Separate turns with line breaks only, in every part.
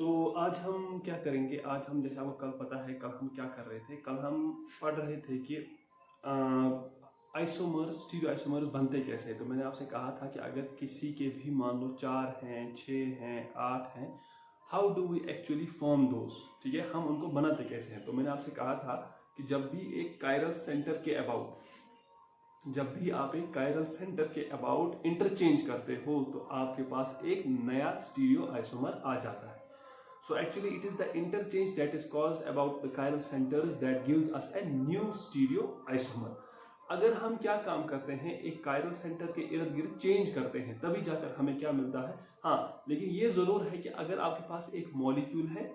तो आज हम क्या करेंगे, आज हम जैसे आपको कल पता है कल हम क्या कर रहे थे, कल हम पढ़ रहे थे कि आइसोमर्स, स्टीरियो आइसोमर्स बनते कैसे हैं। तो मैंने आपसे कहा था कि अगर किसी के भी मान लो 4 हैं, 6 हैं, 8 हैं, how do we actually form those, ठीक है, हम उनको बनाते कैसे हैं। तो मैंने आपसे कहा था कि जब भी एक कायरल सेंटर के अबाउट, जब भी आप एक कायरल सेंटर के अबाउट इंटरचेंज करते हो तो आपके पास एक नया स्टीरियो आइसोमर आ जाता है। So actually it is the interchange that is caused about the chiral centers that gives us a new stereoisomer. अगर हम क्या काम करते हैं, एक कायरल सेंटर के इर्द गिर्द चेंज करते हैं, तभी जाकर हमें क्या मिलता है। हाँ, लेकिन ये जरूर है कि अगर आपके पास एक मॉलिक्यूल है,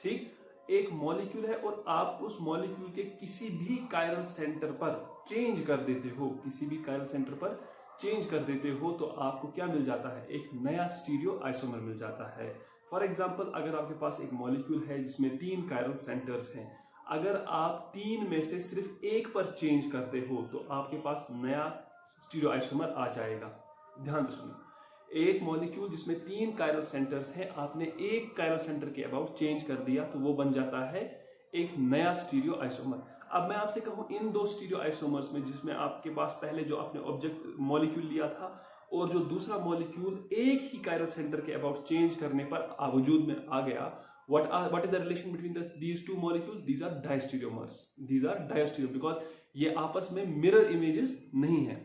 ठीक, एक मॉलिक्यूल है और आप उस मॉलिक्यूल के किसी भी कायरल सेंटर पर चेंज कर देते हो, किसी भी कायरल सेंटर पर चेंज कर देते हो, तो आपको क्या मिल जाता है, एक नया स्टीरियो आइसोमर मिल जाता है। फॉर एग्जाम्पल, अगर आपके पास एक मॉलिक्यूल है जिसमें 3 कायरल सेंटर्स हैं, अगर आप 3 में से सिर्फ एक पर चेंज करते हो तो आपके पास नया स्टीरियो आइसोमर आ जाएगा। ध्यान से सुनो, एक मॉलिक्यूल जिसमें 3 कायरल सेंटर्स हैं, आपने एक कायरल सेंटर के अबाउट चेंज कर दिया तो वो बन जाता है एक नया स्टीरियो आइसोमर। अब मैं आपसे कहूं, इन 2 स्टीरियो आइसोमर्स में जिसमें आपके पास पहले जो आपने ऑब्जेक्ट मॉलिक्यूल लिया था और जो दूसरा मॉलिक्यूल एक ही कायरल सेंटर के अबाउट चेंज करने पर वजूद में आ गया, what is the relation between these two molecules? These are diastereomers. These are diastereo because ये आपस में मिरर इमेजेस नहीं है,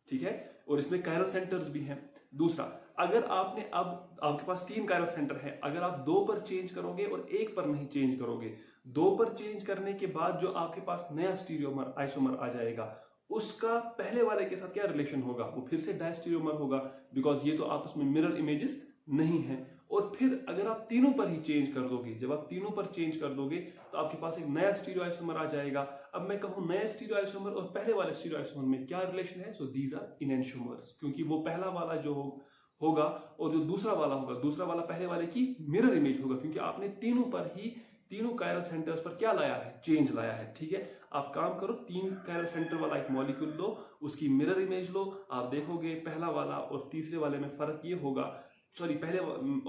ठीक है, और इसमें कायरल सेंटर्स भी हैं। दूसरा, अगर आपने अब आपके पास 3 कायरल सेंटर है, अगर आप 2 पर चेंज करोगे और 1 पर नहीं चेंज करोगे, 2 पर चेंज करने के बाद जो आपके पास नया स्टीरियोमर आइसोमर आ जाएगा, उसका पहले वाले के साथ क्या रिलेशन होगा, वो फिर से डायस्टीरियोमर होगा, बिकॉज ये तो आपस में मिरर इमेजेस नहीं है। और फिर अगर आप तीनों पर ही चेंज कर दोगे, जब आप तीनों पर चेंज कर दोगे तो आपके पास एक नया स्टीरियो आइसोमर आ जाएगा। अब मैं कहूं नया स्टीरियो आइसोमर और पहले वाले स्टीरियो आइसोमर में क्या रिलेशन है, सो दीज आर इनएंशियोमर्स, क्योंकि वो पहला वाला जो होगा और जो दूसरा वाला होगा, दूसरा वाला पहले वाले की मिरर इमेज होगा, क्योंकि आपने तीनों पर ही, तीनों कायरल सेंटर्स पर क्या लाया है, चेंज लाया है। ठीक है, आप काम करो, 3 कायरल सेंटर वाला एक मॉलिक्यूल लो, उसकी मिरर इमेज लो, आप देखोगे पहला वाला और तीसरे वाले में फर्क ये होगा, सॉरी, पहले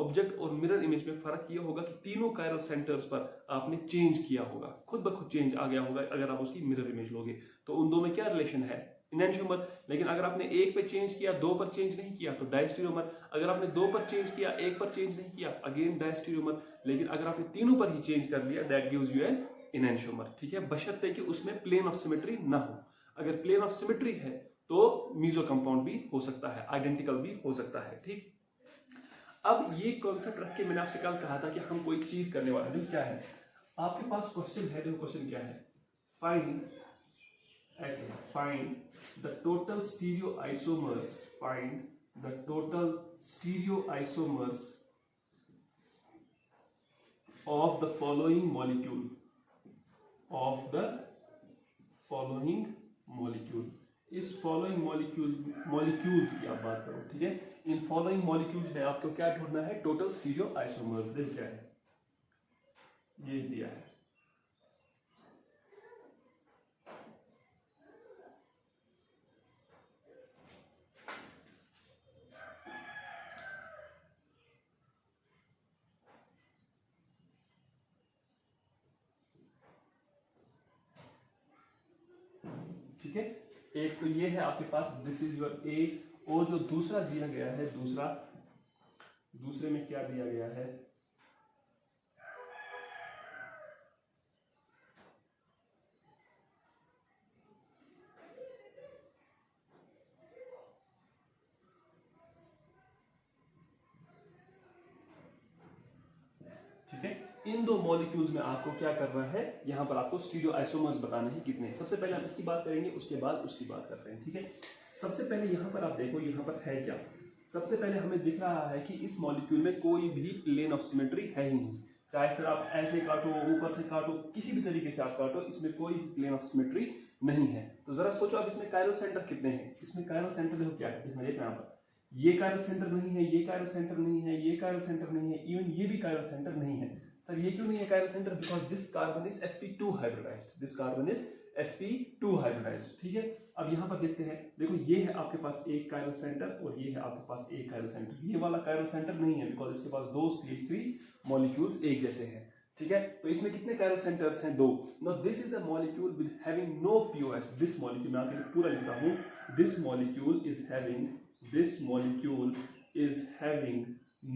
ऑब्जेक्ट और मिरर इमेज में फर्क ये होगा कि तीनों कायरल सेंटर्स पर आपने चेंज किया होगा, खुद ब खुद चेंज आ गया होगा अगर आप उसकी मिरर इमेज लोगे। तो उन दो में क्या रिलेशन है, इनएंशियोमर। लेकिन अगर आपने 1 पे चेंज किया, 2 पर चेंज नहीं किया तो डायस्टीरियोमर। अगर आपने 2 पर चेंज किया, 1 पर चेंज नहीं किया, अगेन डायस्टीरियोमर। लेकिन अगर आपने तीनों पर ही चेंज कर लिया, दैट गिव्स यू एन इनएंशियोमर। ठीक है, बशर्ते कि उसमें प्लेन ऑफ सिमेट्री ना हो। अगर प्लेन ऑफ सिमेट्री है तो मीजो कंपाउंड भी हो सकता है, आइडेंटिकल भी हो सकता है। ठीक, अब ये कॉन्सेप्ट रख के मैंने आपसे कल कहा था कि हम कोई चीज करने वाले हैं। क्या है, आपके पास क्वेश्चन है, देखो क्वेश्चन क्या है, फाइंड, ऐसे find the total stereo isomers, find the total stereo isomers of the following molecule, of the following molecule। इस following molecules की आप बात करो, ठीक है, इन following molecules में आपको क्या ढूंढना है, टोटल स्टीरियो आइसोमर्स। देख क्या है, ये दिया है, ठीक है। एक तो ये है आपके पास, दिस इज योर ए, और जो दूसरा दिया गया है, दूसरे में क्या दिया गया है, ठीक है। इन 2 मॉलिक्यूल्स में आपको क्या करना है, यहां पर आपको स्टीरियो आइसोमर्स बताने हैं कितने। सबसे पहले हम इसकी बात करेंगे, उसके बाद उसकी बात करते हैं, ठीक है। सबसे पहले यहां पर आप देखो, यहां पर है क्या, सबसे पहले हमें दिख रहा है कि इस मॉलिक्यूल में कोई भी प्लेन ऑफ सिमेट्री है ही नहीं। चाहे फिर आप ऐसे काटो, ऊपर से काटो, किसी भी तरीके से आप काटो, इसमें कोई प्लेन ऑफ सिमेट्री नहीं है। तो जरा सोचो, अब इसमें कायरल सेंटर कितने हैं, इसमें कायरल सेंटर देखो क्या है, इसमें यहाँ पर ये कायरल सेंटर नहीं है, ये कायरल सेंटर नहीं है, ये कायरल सेंटर नहीं है, इवन ये भी कायरल सेंटर नहीं है। सर ये क्यों नहीं है chiral centre, because this carbon is sp2 hybridised, this carbon is sp2 hybridised, ठीक है। अब यहाँ पर देखते हैं, देखो ये है आपके पास एक कायरल सेंटर और ये है आपके पास एक कायरल सेंटर। ये वाला कायरल सेंटर नहीं है बिकॉज इसके पास दो CH3 मॉलिक्यूल्स एक जैसे हैं, ठीक है। तो इसमें कितने कायरल सेंटर्स हैं? 2। Now this is a molecule with having no POS। This molecule, मैं आपके लिए पूरा लिखता हूँ, this molecule is having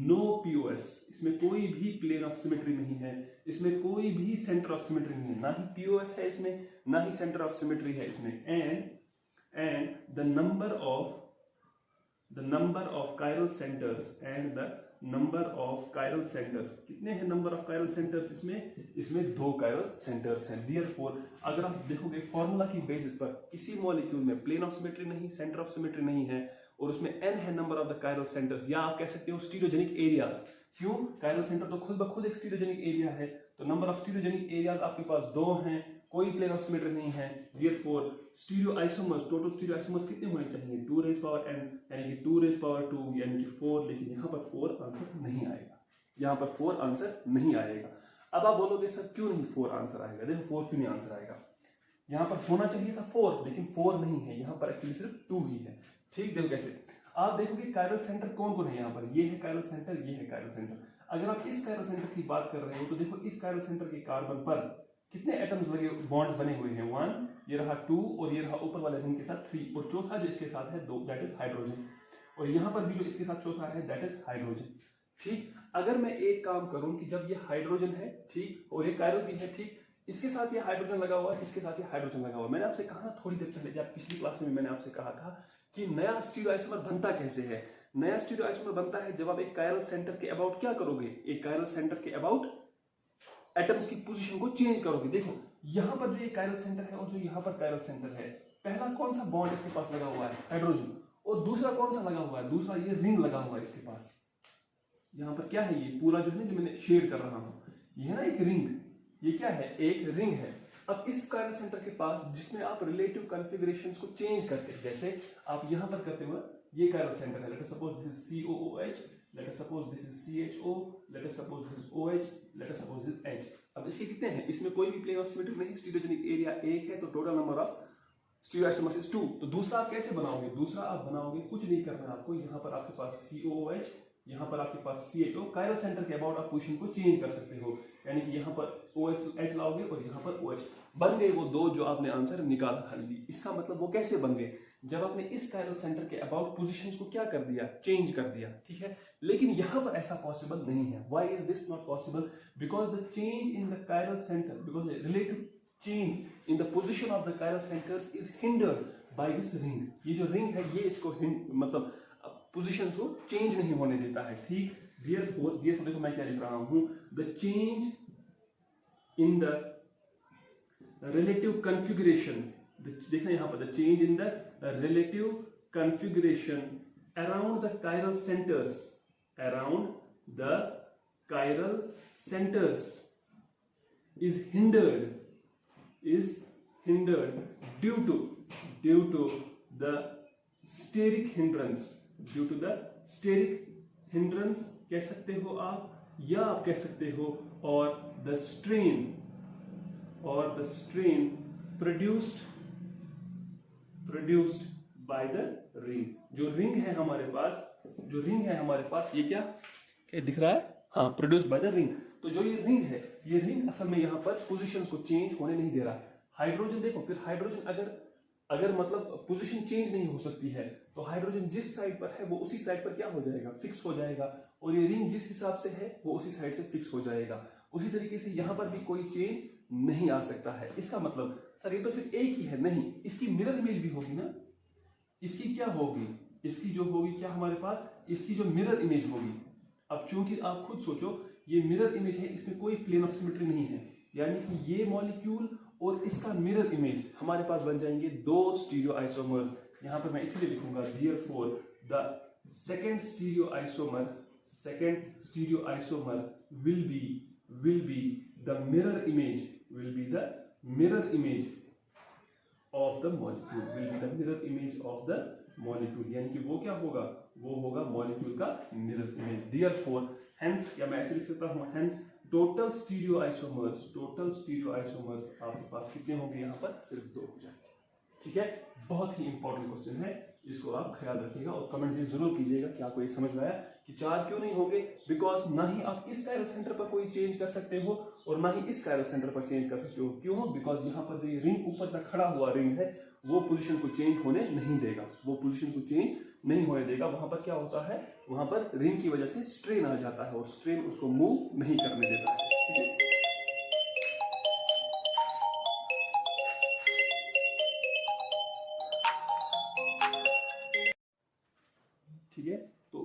no POS। इसमें कोई भी प्लेन ऑफ सिमेट्री नहीं है, इसमें कोई भी सेंटर ऑफ सिमेट्री नहीं है, ना ही POS है इसमें, ना ही सेंटर ऑफ सिमेट्री है इसमें। And the number of chiral centres कितने हैं? नंबर ऑफ कायरल सेंटर्स इसमें 2 कायरल सेंटर्स हैं। देयरफॉर अगर आप देखोगे फॉर्मूला की बेसिस पर, किसी मॉलिक्यूल में प्लेन ऑफ सिमेट्री नहीं, सेंटर ऑफ सिमेट्री नहीं है और उसमें n है number of the chiral centres, या आप कह सकते हो स्टीरियोजेनिक एरियाज। क्यों? कायरल सेंटर तो खुद ब खुद एक स्टीरियोजेनिक एरिया है, तो नंबर ऑफ स्टीरियोजेनिक एरियाज आपके पास 2 हैं, कोई प्लेन ऑफ सिमेट्री नहीं है। Therefore stereo isomers, total stereo isomers कितने होने चाहिए? 2 raised power n, यानी कि 2 raised power 2 यानी कि 4, लेकिन यहाँ पर 4 आंसर नहीं आएगा, यहाँ पर 4 आंसर नहीं आएगा। अब आप बोलोगे सर क्यों नहीं 4 आंसर आएगा? देखो 4 क्यों नहीं आंसर आएगा, यहाँ पर होना चाहिए था 4, लेकिन 4 नहीं है, यहाँ पर एक्चुअली सिर्फ 2 ही है। ठीक, देखो कैसे, आप देखोगे कायरल सेंटर कौन कौन है यहाँ पर, ये है कायरल सेंटर, ये है कायरल सेंटर। अगर आप इस कायरल सेंटर की बात कर रहे हो तो देखो इस कायरल सेंटर के कार्बन पर कितने एटम्स लगे, बॉन्ड्स बने हुए हैं? 1, ये रहा 2 और ये रहा ऊपर वाले रिंग के साथ 3, और चौथा जो इसके साथ है 2, दैट इज हाइड्रोजन, और यहाँ पर भी जो इसके साथ चौथा है दैट इज हाइड्रोजन। ठीक, अगर मैं एक काम करूं कि जब ये हाइड्रोजन है, ठीक, और ये कायरल भी है, ठीक, इसके साथ ये हाइड्रोजन लगा हुआ है, इसके साथ ये हाइड्रोजन लगा हुआ है। मैंने आपसे कहा थोड़ी देर पहले, जब पिछली क्लास में मैंने आपसे कहा था कि नया स्टीरियोआइसोमर बनता कैसे है। नया स्टीरियोआइसोमर बनता है जब आप एक कायरल सेंटर के अबाउट क्या करोगे, एक कायरल सेंटर के अबाउट एटम्स की पोजीशन को चेंज करोगे। देखो यहाँ पर जो ये कायरल सेंटर है और जो यहाँ पर कायरल सेंटर है, पहला कौन सा बॉन्ड इसके पास लगा हुआ है? हाइड्रोजन। और दूसरा कौन सा लगा हुआ है? दूसरा ये रिंग लगा हुआ है इसके पास। यहाँ पर क्या है? ये पूरा जो है ना, जो मैंने शेड कर रहा हूँ, ये है ना एक रिंग, ये क्या है? एक रिंग है। अब इस कायरल सेंटर के पास जिसमें आप रिलेटिव कॉन्फ़िगरेशंस को चेंज करते हैं, जैसे आप यहाँ पर करते हुए, ये कायरल सेंटर है, late us suppose this is COOH, let us suppose this is CHO, let us suppose this is OH, let us suppose this is H। अब इसके कितने हैं? इसमें कोई भी प्लेन ऑफ सिमेट्री नहीं, स्टीरियोजेनिक एरिया 1 है, तो total number of stereoisomers is 2। तो दूसरा आप कैसे बनाओगे? दूसरा आप बनाओगे, कुछ नहीं करना आपको, यहाँ पर आपके पास COOH, यहाँ पर आपके पास CHO, कायरल सेंटर के अबाउट आप पोजीशन को चेंज कर सकते हो, यानी कि यहाँ पर OH लाओगे और यहाँ पर OH, बन गए वो 2 जो आपने आंसर निकाला हल्दी। इसका मतलब वो कैसे बन गए? जब आपने इस कायरल सेंटर के अबाउट पोजीशंस को क्या कर दिया? चेंज कर दिया, ठीक है। लेकिन यहाँ पर ऐसा पॉसिबल नहीं है। Why is this not possible? Because the change in the chiral centre, because the relative change in the position of the chiral centres is hindered by this ring. ये जो रिंग है ये इसको मतलब पोजीशंस को change नहीं होने देता है, ठीक। देयरफॉर देखो मैं क्या लिख रहा हूं, the change in the relative configuration, देखना यहाँ पर, the change in the relative configuration around the chiral centers, is hindered due to the steric hindrance कह सकते हो आप, या आप कह सकते हो, और the strain produced by the ring। जो रिंग है हमारे पास, ये क्या दिख रहा है? हाँ, प्रोड्यूस्ड बाय द रिंग। तो जो ये रिंग असल में यहाँ पर पोजीशंस को चेंज होने नहीं दे रहा। हाइड्रोजन देखो, फिर हाइड्रोजन अगर मतलब पोजीशन चेंज नहीं हो सकती है, तो हाइड्रोजन जिस साइड पर है वो उसी साइड पर क्या हो जाएगा? फिक्स हो जाएगा, और ये रिंग जिस हिसाब से है वो उसी साइड से फिक्स हो जाएगा। उसी तरीके से यहाँ पर भी कोई चेंज नहीं आ सकता है। इसका मतलब सर ये तो फिर एक ही है, नहीं, इसकी मिरर इमेज भी होगी ना। इसकी क्या होगी? इसकी जो होगी क्या हमारे पास, इसकी जो मिरर इमेज होगी। अब चूंकि आप खुद सोचो, ये मिरर इमेज है, इसमें कोई प्लेन ऑफ सिमेट्री नहीं है, यानी कि ये मॉलिक्यूल और इसका मिरर इमेज हमारे पास बन जाएंगे 2 स्टीरियो आइसोमर्स। यहाँ पर मैं इसलिए लिखूंगा therefore the second stereo isomer will be the mirror image of the molecule, यानी कि वो क्या होगा? वो होगा मॉलिक्यूल का मिरर इमेज। देयरफॉर हेंस, या मैं ऐसे लिख सकता हूँ, हेंस टोटल स्टीरियो आइसोमर्स आपके पास कितने होंगे? यहाँ पर सिर्फ 2 हो जाएंगे। ठीक है, बहुत ही इंपॉर्टेंट क्वेश्चन है, इसको आप ख्याल रखिएगा और कमेंट भी जरूर कीजिएगा कि आपको ये समझ में आया कि 4 क्यों नहीं होंगे। बिकॉज ना ही आप इस कायरल सेंटर पर कोई चेंज कर सकते हो और ना ही इस कायरल सेंटर पर चेंज कर सकते हो। क्यों? बिकॉज यहाँ पर जो ये रिंग ऊपर से खड़ा हुआ रिंग है वो पोजीशन को चेंज होने नहीं देगा, वो पोजीशन को चेंज नहीं होने देगा। वहां पर क्या होता है, वहां पर रिंग की वजह से स्ट्रेन आ जाता है और स्ट्रेन उसको मूव नहीं करने देता है। ठीक है, ठीक है, तो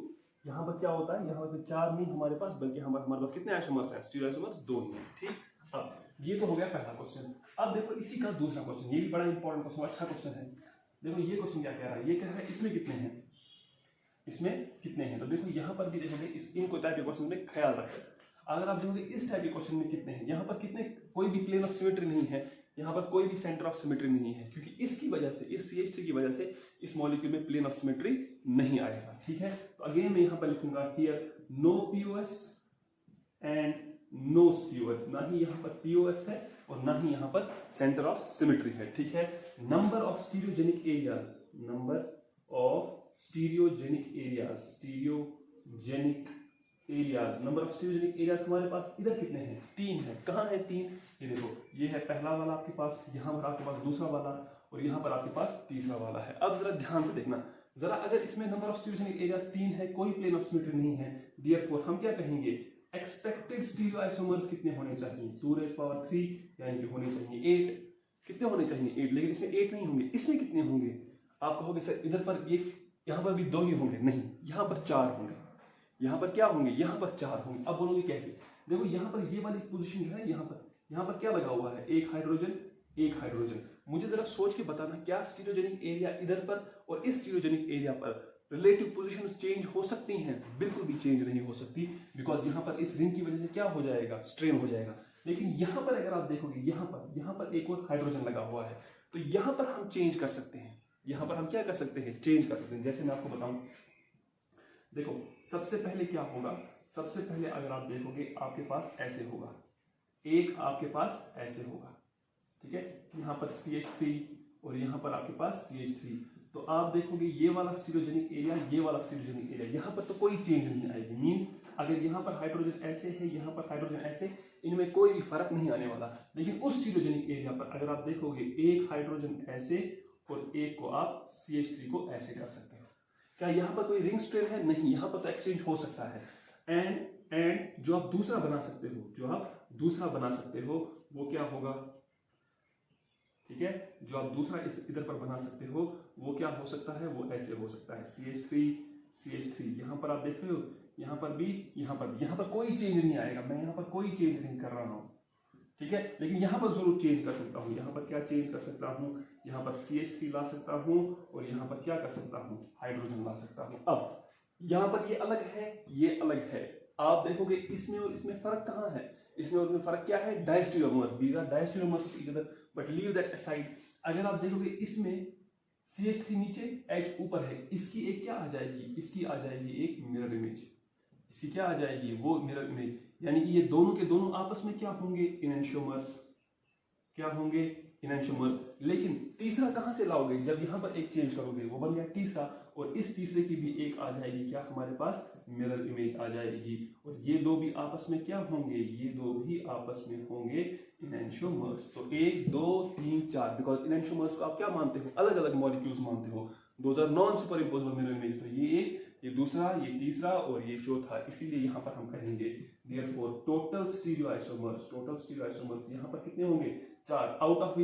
यहाँ पर क्या होता है, यहाँ पर 4 नहीं हमारे पास, बल्कि हमारे पास कितने आइसोमर्स हैं, स्टीरियो आइसोमर्स 2 ही हैं। ठीक, अब ये तो हो गया पहला क्वेश्चन। अब देखो इसी का दूसरा क्वेश्चन, ये भी बड़ा इंपॉर्टेंट क्वेश्चन, अच्छा क्वेश्चन है। देखो ये क्वेश्चन क्या कह रहा है, ये कह रहा है इसमें कितने हैं, इसमें कितने हैं। तो देखो यहाँ पर भी देखोगे इनको टाइप के क्वेश्चन में ख्याल रखें। अगर आप देखोगे इस टाइप के क्वेश्चन में कितने हैं, यहाँ पर कितने, कोई भी प्लेन ऑफ सिमेट्री नहीं है, यहाँ पर कोई भी सेंटर ऑफ सिमेट्री नहीं है, क्योंकि इसकी वजह से, इस CH3 की वजह से इस मॉलिक्यूल में प्लेन ऑफ सिमेट्री नहीं आएगा। ठीक है, तो अगेन मैं यहाँ पर लिखूंगा here no POS and no COS, ना ही यहाँ पर POS है और ना ही यहाँ पर सेंटर ऑफ सिमेट्री है। ठीक है, number of stereogenic areas, number of stereogenic areas, stereogenic areas, number of stereogenic areas हमारे पास इधर कितने हैं, 3 है। कहाँ है 3? ये देखो, ये है पहला वाला आपके पास, यहाँ पर आपके पास दूसरा वाला और यहाँ पर आपके पास तीसरा वाला है। अब जरा ध्यान से देखना, जरा अगर इसमें नंबर ऑफ स्टीरियोजेनिक एरियाज 3 है, कोई प्लेन ऑफ सिमेट्री नहीं है, देयरफॉर हम क्या कहेंगे, एक्सपेक्टेड स्टीरियो आइसोमर्स कितने होने चाहिए, 2⁻3 यानी कि होने चाहिए 8। कितने होने चाहिए? 8, लेकिन इसमें 8 नहीं होंगे। इसमें कितने होंगे? आप कहोगे सर इधर पर ये, यहाँ पर भी 2 ही होंगे, नहीं, यहाँ पर 4 होंगे। यहाँ पर क्या होंगे? यहाँ पर 4 होंगे। अब बोलोगे कैसे? देखो यहाँ पर ये वाली पोजीशन जो है, यहाँ पर क्या लगा हुआ है, एक हाइड्रोजन, एक हाइड्रोजन। मुझे जरा सोच के बताना, क्या स्टीरियोजेनिक एरिया इधर पर और इस स्टीरियोजेनिक एरिया पर रिलेटिव पोजीशन चेंज हो सकती हैं? बिल्कुल भी चेंज नहीं हो सकती, बिकॉज यहाँ पर इस रिंग की वजह से क्या हो जाएगा, स्ट्रेन हो जाएगा। लेकिन यहाँ पर अगर आप देखोगे, यहाँ पर एक और हाइड्रोजन लगा हुआ है, तो यहाँ पर हम चेंज कर सकते हैं। यहाँ पर हम क्या कर सकते हैं, चेंज कर सकते हैं। जैसे मैं आपको बताऊं, देखो सबसे पहले क्या होगा, सबसे पहले अगर आप देखोगे आपके पास ऐसे होगा, एक आपके पास ऐसे होगा, ठीक है, यहाँ पर CH3 और यहाँ पर आपके पास CH3। तो आप देखोगे ये वाला स्टीरियोजेनिक एरिया, ये वाला स्टीरियोजेनिक एरिया, यहाँ पर तो कोई चेंज नहीं आएगी। मींस अगर यहाँ पर हाइड्रोजन ऐसे है, यहाँ पर हाइड्रोजन ऐसे, इनमें कोई भी फर्क नहीं आने वाला। लेकिन उस स्टीरियोजेनिक एरिया पर अगर आप देखोगे, एक हाइड्रोजन ऐसे और एक को आप CH3 को ऐसे कर सकते हो। क्या यहाँ पर कोई रिंग स्ट्रेन है? नहीं, यहाँ पर तो एक्सचेंज हो सकता है। एंड जो आप दूसरा बना सकते हो, जो आप दूसरा बना सकते हो वो क्या होगा, ठीक है, जो आप दूसरा इधर पर बना सकते हो वो क्या हो सकता है, वो ऐसे हो सकता है, CH3। यहाँ पर आप देख रहे हो, यहाँ पर भी, यहाँ पर कोई चेंज नहीं आएगा। मैं यहाँ पर कोई चेंज नहीं कर रहा हूँ, ठीक है, लेकिन यहाँ पर जरूर चेंज कर सकता हूँ। यहाँ पर क्या चेंज कर सकता हूँ, यहाँ पर CH3 ला सकता हूँ और यहाँ पर क्या कर सकता हूँ, हाइड्रोजन ला सकता हूँ। अब यहाँ पर ये अलग है, ये अलग है। आप देखोगे इसमें और इसमें फर्क कहाँ है, इसमें और इसमें फर्क क्या है, diastereomers, these are diastereomers of each other, but leave that aside. अगर आप देखोगे इसमें CH3 नीचे, H ऊपर है, इसकी एक क्या आ जाएगी, इसकी आ जाएगी एक मिरर इमेज। इसकी क्या आ जाएगी, वो मिरर इमेज, यानी कि ये दोनों के दोनों आपस में क्या होंगे, इनएंशियोमर्स। क्या होंगे, इनएंशियोमर्स। लेकिन तीसरा कहां से लाओगे, जब यहां पर एक चेंज करोगे, वो बन गया तीसरा, और इस तीसरे की भी एक आ जाएगी, क्या हमारे पास, मिरर इमेज आ जाएगी। और ये दो भी आपस में क्या होंगे, ये दो भी आपस में होंगे इनएंशियोमर्स। तो 1 2 3 4, बिकॉज इनएंशियोमर्स को आप क्या मानते हो, अलग अलग मॉलिक्यूल्स मानते हो, those are non superimposable mirror image. तो ये एक, ये दूसरा, ये तीसरा और ये चौथा, इसीलिए यहाँ पर हम कहेंगे therefore total stereo isomers, total stereo isomers यहाँ पर कितने होंगे, 4, आउट ऑफ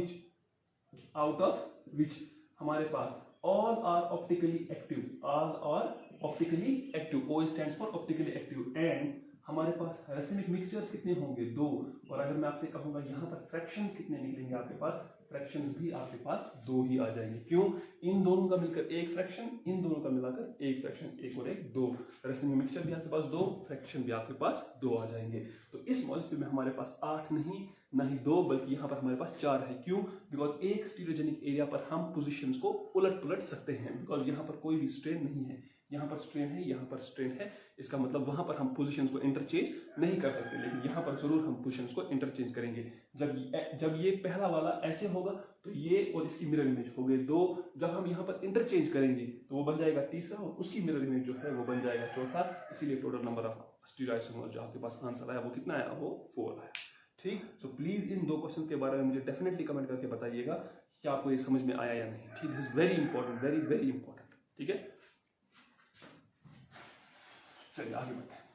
विच हमारे पास all are optically active, all are optically active, O stands for optically active, and हमारे पास रेसिमिक मिक्सचर्स कितने होंगे, 2। और अगर मैं आपसे कहूंगा यहाँ पर फ्रैक्शंस कितने निकलेंगे आपके पास, फ्रैक्शंस भी आपके पास 2 ही आ जाएंगे। क्यों, इन दोनों का मिलकर एक फ्रैक्शन, इन दोनों का मिलाकर एक फ्रैक्शन, एक और एक 2। रेसिमिक मिक्सचर भी आपके पास 2, फ्रैक्शन भी आपके पास 2 आ जाएंगे। तो इस मॉलिक्यूल में हमारे पास 8 नहीं, ना ही 2, बल्कि यहाँ पर हमारे पास 4 है। क्यों, बिकॉज एक स्टीरियोजेनिक एरिया पर हम पोजिशन को उलट पुलट सकते हैं, बिकॉज यहाँ पर कोई भी स्ट्रेन नहीं है, यहाँ पर स्ट्रेन है, यहाँ पर स्ट्रेन है, इसका मतलब वहाँ पर हम पोजीशंस को इंटरचेंज नहीं कर सकते, लेकिन यहाँ पर जरूर हम पोजीशंस को इंटरचेंज करेंगे। जब ये पहला वाला ऐसे होगा तो ये और इसकी मिरर इमेज हो गए दो, जब हम यहाँ पर इंटरचेंज करेंगे तो वो बन जाएगा तीसरा और उसकी मिरर इमेज जो है वो बन जाएगा चौथा। इसीलिए total number of stereo isomer जो आपके पास आंसर आया वो कितना आया, वो 4 आया। ठीक, सो प्लीज इन 2 क्वेश्चंस के बारे में मुझे डेफिनेटली कमेंट करके बताइएगा कि आपको ये समझ में आया या नहीं। ठीक, this is very important, very very important. ठीक है, चलिए आगे बढ़ते हैं।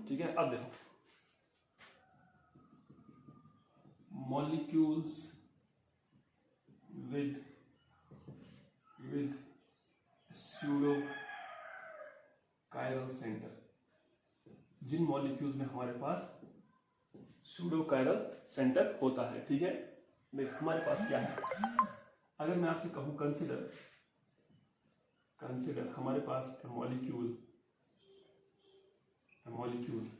ठीक है, अब देखो molecules with pseudo chiral center, जिन मॉलिक्यूल्स में हमारे पास सूडो कायरल सेंटर होता है। ठीक है, देख हमारे पास क्या है, अगर मैं आपसे कहूं कंसिडर हमारे पास मॉलिक्यूल,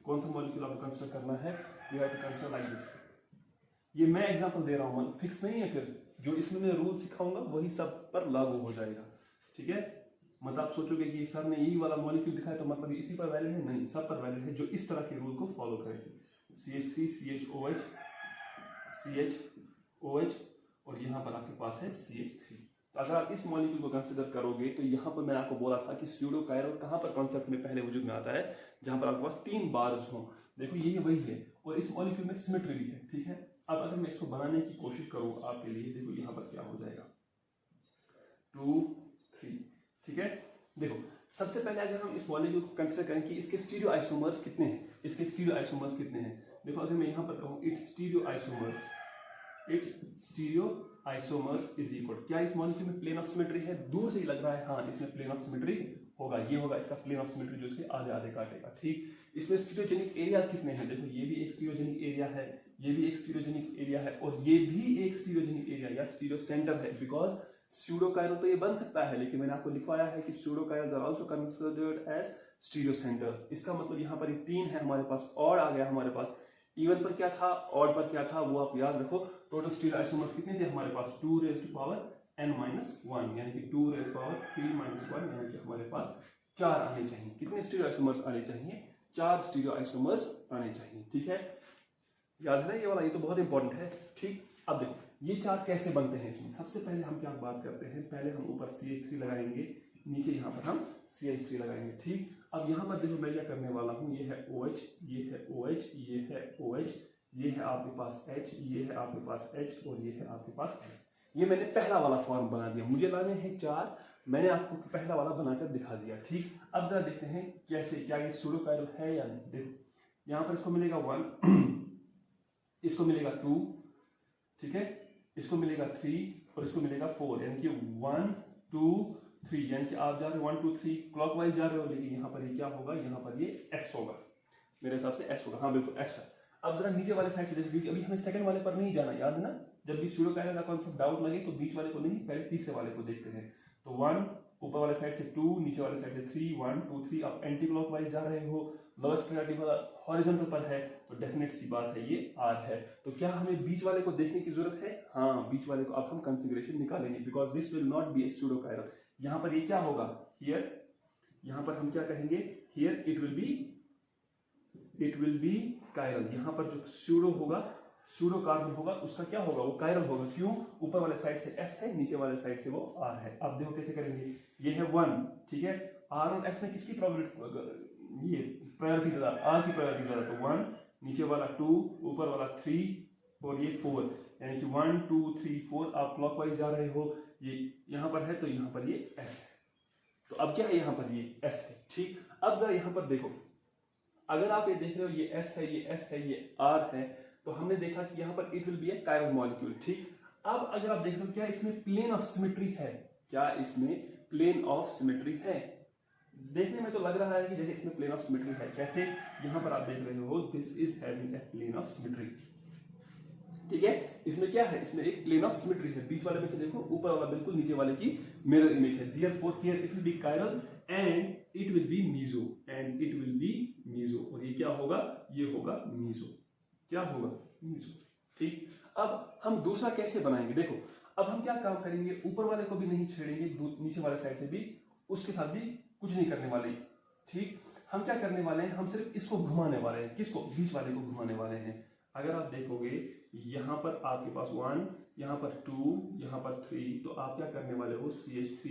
कौन सा मॉलिक्यूल आपको कंसिडर करना है, you have to consider like this. ये मैं एग्जांपल दे रहा हूं, फिक्स नहीं है, फिर जो इसमें मैं रूल सिखाऊंगा वही सब पर लागू हो जाएगा। ठीक है, मतलब आप सोचोगे कि सर ने यही वाला मॉलिक्यूल दिखाया तो मतलब इसी पर वैलिड है, नहीं, सब पर वैलिड है जो इस तरह के रूल को फॉलो करेंगे। CH3 CHOH CHOH और यहाँ पर आपके पास है CH3। तो अगर आप इस मॉलिक्यूल को कंसिडर करोगे तो यहाँ पर मैंने आपको बोला था कि स्यूडो कायरल कहाँ पर कॉन्सेप्ट में पहले वजूद में आता है, जहाँ पर आपके पास 3 बार्स हों। देखो यही वही है और इस मॉलिक्यूल में सिमेट्री भी है। ठीक है, अब अगर मैं इसको बनाने की कोशिश करूँ आपके लिए, देखो यहाँ पर क्या हो जाएगा 2 3। ठीक है, देखो सबसे पहले अगर हम इस मॉलिक्यूल को कंसिडर करें कि इसके स्टीरियो आइसोमर्स कितने हैं, देखो अगर मैं यहाँ पर कहूँ it's stereo isomers is equal, क्या इस मॉलिक्यूल में प्लेन ऑफ सिमेट्री है? दूर से ही लग रहा है हाँ, इसमें प्लेन ऑफ सिमेट्री होगा, ये होगा इसका प्लेन ऑफ सिमेट्री जो इसके आधे आधे काटेगा। ठीक, इसमें स्टीरियोजेनिक एरियाज कितने हैं? देखो ये भी एक स्टीरियोजेनिक एरिया है, ये भी एक स्टीरियोजेनिक एरिया है और ये भी एक स्टीरियोजेनिक एरिया या स्टीरियो सेंटर है। बिकॉज स्यूडो कायरल तो ये बन सकता है, लेकिन मैंने आपको लिखवाया है कि pseudo chirals are also considered as stereo centres. इसका मतलब यहाँ पर ये 3 है हमारे पास, और आ गया हमारे पास। इवन पर क्या था, ऑड पर क्या था, वो आप याद रखो। टोटल स्टीरियो आइसोमर्स कितने थे हमारे पास? 2 raised to power n-1 यानी कि 2 raised to power 3 - 1 यानी कि हमारे पास 4 आने चाहिए। कितने स्टीरियो आइसोमर्स आने चाहिए? 4 स्टीरियो आइसोमर्स आने चाहिए। ठीक है, याद है ना ये वाला, ये तो बहुत इंपॉर्टेंट है। ठीक, अब देखो ये 4 कैसे बनते हैं इसमें। सबसे पहले हम क्या बात करते हैं, पहले हम ऊपर CH3 लगाएंगे, नीचे यहाँ पर हम CH3 लगाएंगे। ठीक, अब यहाँ पर देखो मैं क्या करने वाला हूँ, ये है OH, ये है OH, ये है OH, ये है आपके पास H, ये है आपके पास H और ये है आपके पास H। ये मैंने पहला वाला फॉर्म बना दिया, मुझे लाने हैं 4, मैंने आपको पहला वाला बनाकर दिखा दिया। ठीक, अब जरा देखते हैं कैसे, क्या ये सूडो कायरल है या नहीं। देखो यहाँ पर इसको मिलेगा 1 इसको मिलेगा 2, ठीक है, इसको मिलेगा 3 और इसको मिलेगा 4, यानी कि 1 2 3, यानी कि आप जा रहे हो 1 2 3 क्लॉकवाइज जा रहे हो, लेकिन यहाँ पर ये क्या होगा, यहाँ पर ये S होगा, मेरे हिसाब से S होगा। हाँ बिल्कुल S है। अब जरा नीचे वाले साइड से देखिए, क्योंकि अभी हमें सेकंड वाले पर नहीं जाना, याद है ना, जब भी सूडो कायरल का कॉन्सेप्ट डाउट लगे तो बीच वाले को नहीं, पहले तीसरे वाले को देखते हैं। तो 1 ऊपर वाले साइड से 2, नीचे वाले साइड से 3, 1 2 3, आप एंटी क्लॉकवाइज जा रहे हो, लोएस्ट प्रायोरिटी वाला हॉरिजॉन्टल पर है, तो डेफिनेट सी बात है ये R है। तो क्या हमें बीच वाले को देखने की जरूरत है? हाँ, बीच वाले को अब हम कॉन्फ़िगरेशन निकालेंगे, because this will not be A pseudo chiral. यहाँ पर ये क्या होगा, हियर, यहाँ पर हम क्या कहेंगे, here it will be chiral. यहाँ पर जो सूडो होगा, सूडो कार्बन होगा, उसका क्या होगा, वो कायरल होगा। क्यों? ऊपर वाले साइड से S है, नीचे वाले साइड से वो R है। अब देखो कैसे करेंगे, ये है 1, ठीक है, R और S में किसकी प्रोबेबिलिटी, ये प्रायोरिटी ज्यादा, R की प्रायोरिटी ज्यादा, तो 1, नीचे वाला 2, ऊपर वाला 3 और ये 4, यानी कि 1 2 3 4, आप क्लॉकवाइज जा रहे हो, ये यहाँ पर है तो यहाँ पर ये S है। तो अब क्या है, यहाँ पर ये S है। ठीक, अब जरा यहाँ पर देखो, अगर आप ये देख रहे हो, ये S है, ये S है, ये R है, तो हमने देखा कि यहाँ पर it will be A chiral molecule. ठीक, अब अगर आप देख रहे हो, क्या इसमें प्लेन ऑफ सिमेट्री है? क्या इसमें प्लेन ऑफ सिमेट्री है? देखने में तो लग रहा है कि जैसे इसमें प्लेन ऑफ सिमेट्री है। कैसे? यहाँ पर आप देख रहे हो, this is having a plane of symmetry. ठीक है, इसमें क्या है, इसमें एक प्लेन ऑफ सिमेट्री है। बीच वाले में से देखो, ऊपर वाला बिल्कुल नीचे वाले की मिरर इमेज है। Therefore here it will be chiral and it will be meso, और ये क्या होगा, ये होगा मीजो। क्या होगा, मीजो। ठीक, अब हम दूसरा कैसे बनाएंगे, देखो अब हम क्या काम करेंगे, ऊपर वाले को भी नहीं छेड़ेंगे, नीचे वाले साइड से भी, उसके साथ भी कुछ नहीं करने वाले। ठीक, हम क्या करने वाले हैं, हम सिर्फ इसको घुमाने वाले हैं, किसको, बीच वाले को घुमाने वाले हैं। अगर आप देखोगे यहाँ पर आपके पास 1, यहाँ पर 2, यहाँ पर 3, तो आप क्या करने वाले हो, CH3,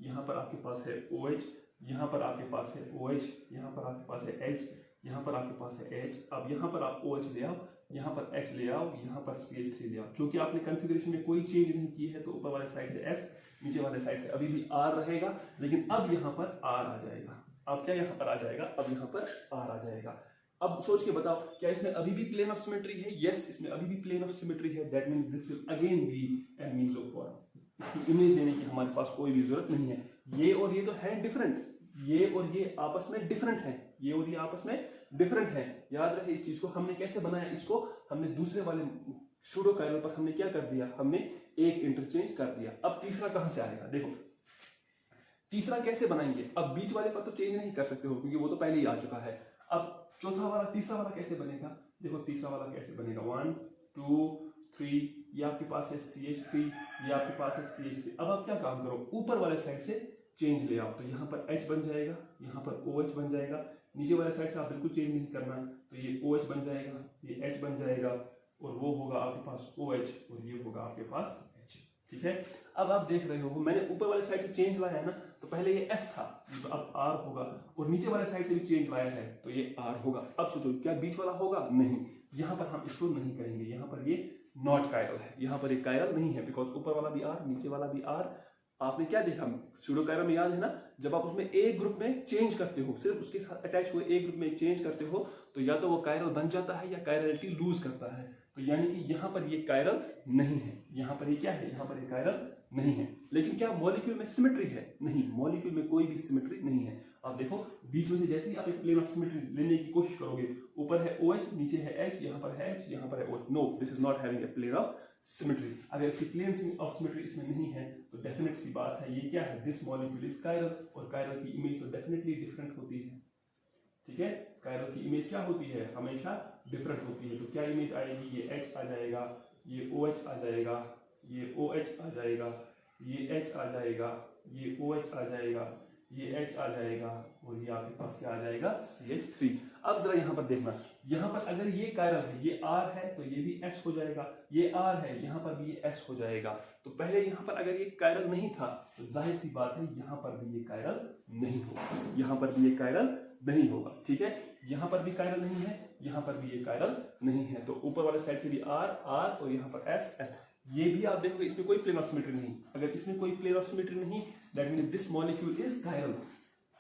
यहाँ पर आपके पास है OH, यहाँ पर आपके पास है OH, यहाँ पर आपके पास है H, यहाँ पर आपके पास है H। अब यहाँ पर आप OH ले आओ, यहाँ पर H ले आओ, यहाँ पर CH3 ले आओ। क्योंकि आपने कॉन्फ़िगरेशन में कोई चेंज नहीं की है तो ऊपर वाले साइड से S, नीचे वाले साइड से अभी भी R रहेगा, लेकिन अब यहाँ पर R आ जाएगा। अब क्या यहाँ पर आ जाएगा, अब यहाँ पर R आ जाएगा। अब सोच के बताओ, क्या इसमें अभी भी प्लेन ऑफ सिमेट्री है? यस, इसमें अभी भी प्लेन ऑफ सिमेट्री है। That means this will again be a mesoform. इसकी इमेज लेने की हमारे पास कोई भी जरूरत नहीं है। ये और ये तो है डिफरेंट, ये और ये आपस में डिफरेंट है, ये और ये आपस में डिफरेंट है। याद रहे इस चीज को। हमने कैसे बनाया इसको, हमने दूसरे वाले सूडो कायरल पर हमने क्या कर दिया, हमने एक इंटरचेंज कर दिया। अब तीसरा कहां से आएगा, देखो तीसरा कैसे बनाएंगे। अब बीच वाले पर तो चेंज नहीं कर सकते हो क्योंकि वो तो पहले ही आ चुका है। अब चौथा वाला, तीसरा वाला कैसे बनेगा, देखो तीसरा वाला कैसे बनेगा, 1 2 3, ये आपके पास है CH3, ये आपके पास है CH3। अब आप क्या काम करो, ऊपर वाले साइड से चेंज ले आओ, तो यहाँ पर H बन जाएगा, यहाँ पर OH बन जाएगा। नीचे वाले साइड से आप बिल्कुल चेंज नहीं करना, तो ये OH बन जाएगा, ये H बन जाएगा, और वो होगा आपके पास OH, और ये होगा आपके पास H। ठीक है, अब आप देख रहे हो मैंने ऊपर वाले साइड से चेंज लाया है ना, तो पहले ये S था, तो अब R होगा, और नीचे वाले साइड से भी चेंज लाया है तो ये R होगा। अब सोचो क्या बीच वाला होगा, नहीं, यहाँ पर हम इसको नहीं करेंगे, यहाँ पर ये नॉट कायरल है, यहाँ पर एक कायरल नहीं है, बिकॉज ऊपर वाला भी R, नीचे वाला भी R। आपने क्या देखा सूडो कायरल में, याद है ना, जब आप उसमें एक ग्रुप में चेंज करते हो, सिर्फ उसके साथ अटैच हुए एक ग्रुप में चेंज करते हो, तो या तो वो कायरल बन जाता है या कायरलिटी लूज करता है। तो यानी कि यहाँ पर ये कायरल नहीं है, यहाँ पर ये क्या है, यहाँ पर ये कायरल नहीं है। लेकिन क्या मॉलिक्यूल में सिमेट्री है, नहीं, मॉलिक्यूल में कोई भी सिमेट्री नहीं है। आप देखो बीच में से जैसे ही आप एक प्लेन ऑफ सिमेट्री लेने की कोशिश करोगे, ऊपर है OH, नीचे है H, यहाँ पर है H, यहाँ पर है OH, no, this is not having a plane of symmetry. अगर इसकी प्लेन ऑफ सिमेट्री इसमें नहीं है तो डेफिनेट सी बात है ये क्या है, दिस मॉलिक्यूल इज कायरल, और कायरल की इमेज तो डेफिनेटली डिफरेंट होती है। ठीक है, कायरल की इमेज क्या होती है, हमेशा डिफरेंट होती है। तो क्या इमेज आएगी, ये H आ जाएगा, ये OH आ जाएगा, ये OH आ जाएगा, ये H आ जाएगा, ये OH आ जाएगा, ये H आ जाएगा, और ये आपके पास क्या आ जाएगा, CH3। अब जरा यहाँ पर देखना, यहाँ पर अगर ये कायरल है, ये R है, तो ये भी S हो जाएगा, ये R है, यहाँ पर भी ये S हो जाएगा। तो पहले यहाँ पर अगर ये कायरल नहीं था तो जाहिर सी बात है यहाँ पर भी ये कायरल नहीं होगा, यहाँ पर भी ये कायरल नहीं होगा। ठीक है, यहाँ पर भी कायरल नहीं है, यहाँ पर भी ये कायरल नहीं है, तो ऊपर वाले साइड से भी R R, और यहाँ पर S S। ये भी आप देखोगे इसमें कोई प्लेन ऑफ सिमेट्री नहीं। अगर इसमें कोई प्लेन ऑफ सिमेट्री नहीं, that means this molecule is chiral,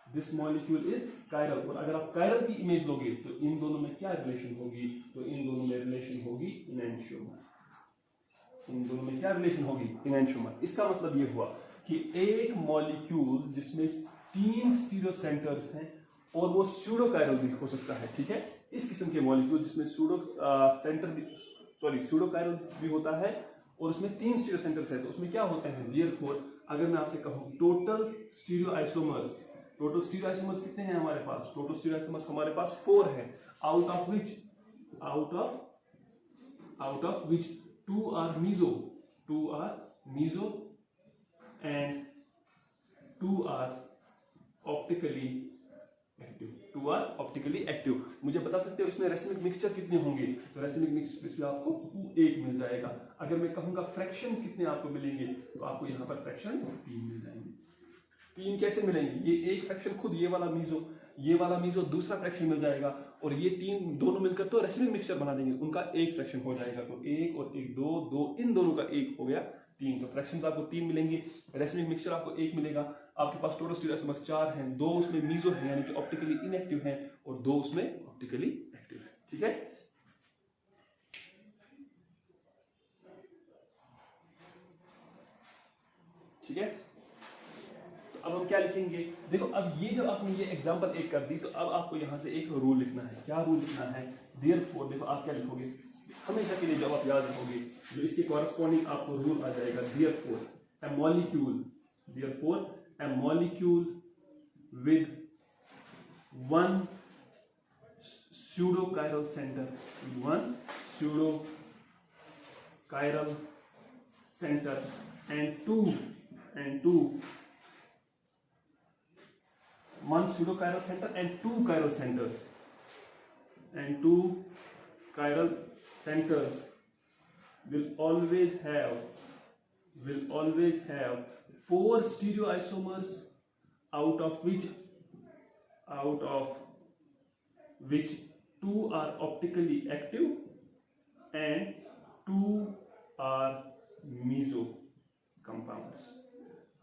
this molecule is chiral. और अगर आप कायरल की इमेज लोगे तो इन दोनों में क्या रिलेशन होगी, तो इन दोनों में रिलेशन होगी इनैंशियोमर। इन दोनों में क्या रिलेशन होगी, इनैंशियोमर। इसका मतलब ये हुआ कि एक मॉलिक्यूल जिसमें 3 स्टीरियो सेंटर्स हैं और वो सूडो कायरल भी हो सकता है। ठीक है, इस किस्म के मॉलिक्यूल जिसमें सूडो कायरल भी होता है और उसमें 3 स्टीरियो सेंटर्स है, तो उसमें क्या होता है, देयरफॉर अगर मैं आपसे कहूं टोटल स्टीरियो आइसोमर्स कितने हैं हमारे पास, टोटल स्टीरियो आइसोमर्स हमारे पास 4 है, out of which 2 are meso and 2 are optically active. मुझे बता सकते हो इसमें रेसिमिक मिक्सचर कितने होंगे, तो रेसिमिक मिक्सचर इसमें आपको 1 मिल जाएगा। अगर मैं कहूंगा फ्रैक्शंस कितने आपको मिलेंगे, तो आपको यहाँ पर फ्रैक्शंस 3 मिल जाएंगे। 3 कैसे मिलेंगे, ये एक फ्रैक्शन खुद ये वाला मीजो दूसरा फ्रैक्शन मिल जाएगा, और ये 3 दोनों मिलकर तो रेसिमिक मिक्सचर बना देंगे, उनका एक फ्रैक्शन हो जाएगा। तो 1 और 1 2, इन दोनों का 1 हो गया 3, तो फ्रैक्शंस आपको 3 मिलेंगे, रेसिमिक मिक्सचर आपको 1 मिलेगा। आपके पास टोटल स्टीरियो आइसोमर्स 4 हैं, 2 उसमें मीजो है यानी कि ऑप्टिकली इनएक्टिव है, और 2 उसमें ऑप्टिकली एक्टिव है। ठीक है, ठीक है, तो अब हम क्या लिखेंगे, देखो अब ये जब आपने ये एग्जांपल एक कर दी, तो अब आपको यहां से एक रूल लिखना है। क्या रूल लिखना है, देयरफॉर, देखो आप क्या लिखोगे, हमेशा के लिए जब आप याद रखोगे जो इसके कॉरेस्पॉन्डिंग आपको रूल आ जाएगा, therefore a molecule with one pseudochiral center, one pseudochiral center, and one pseudochiral center and two chiral centers, will always have four stereoisomers, out of which two are optically active and two are meso compounds.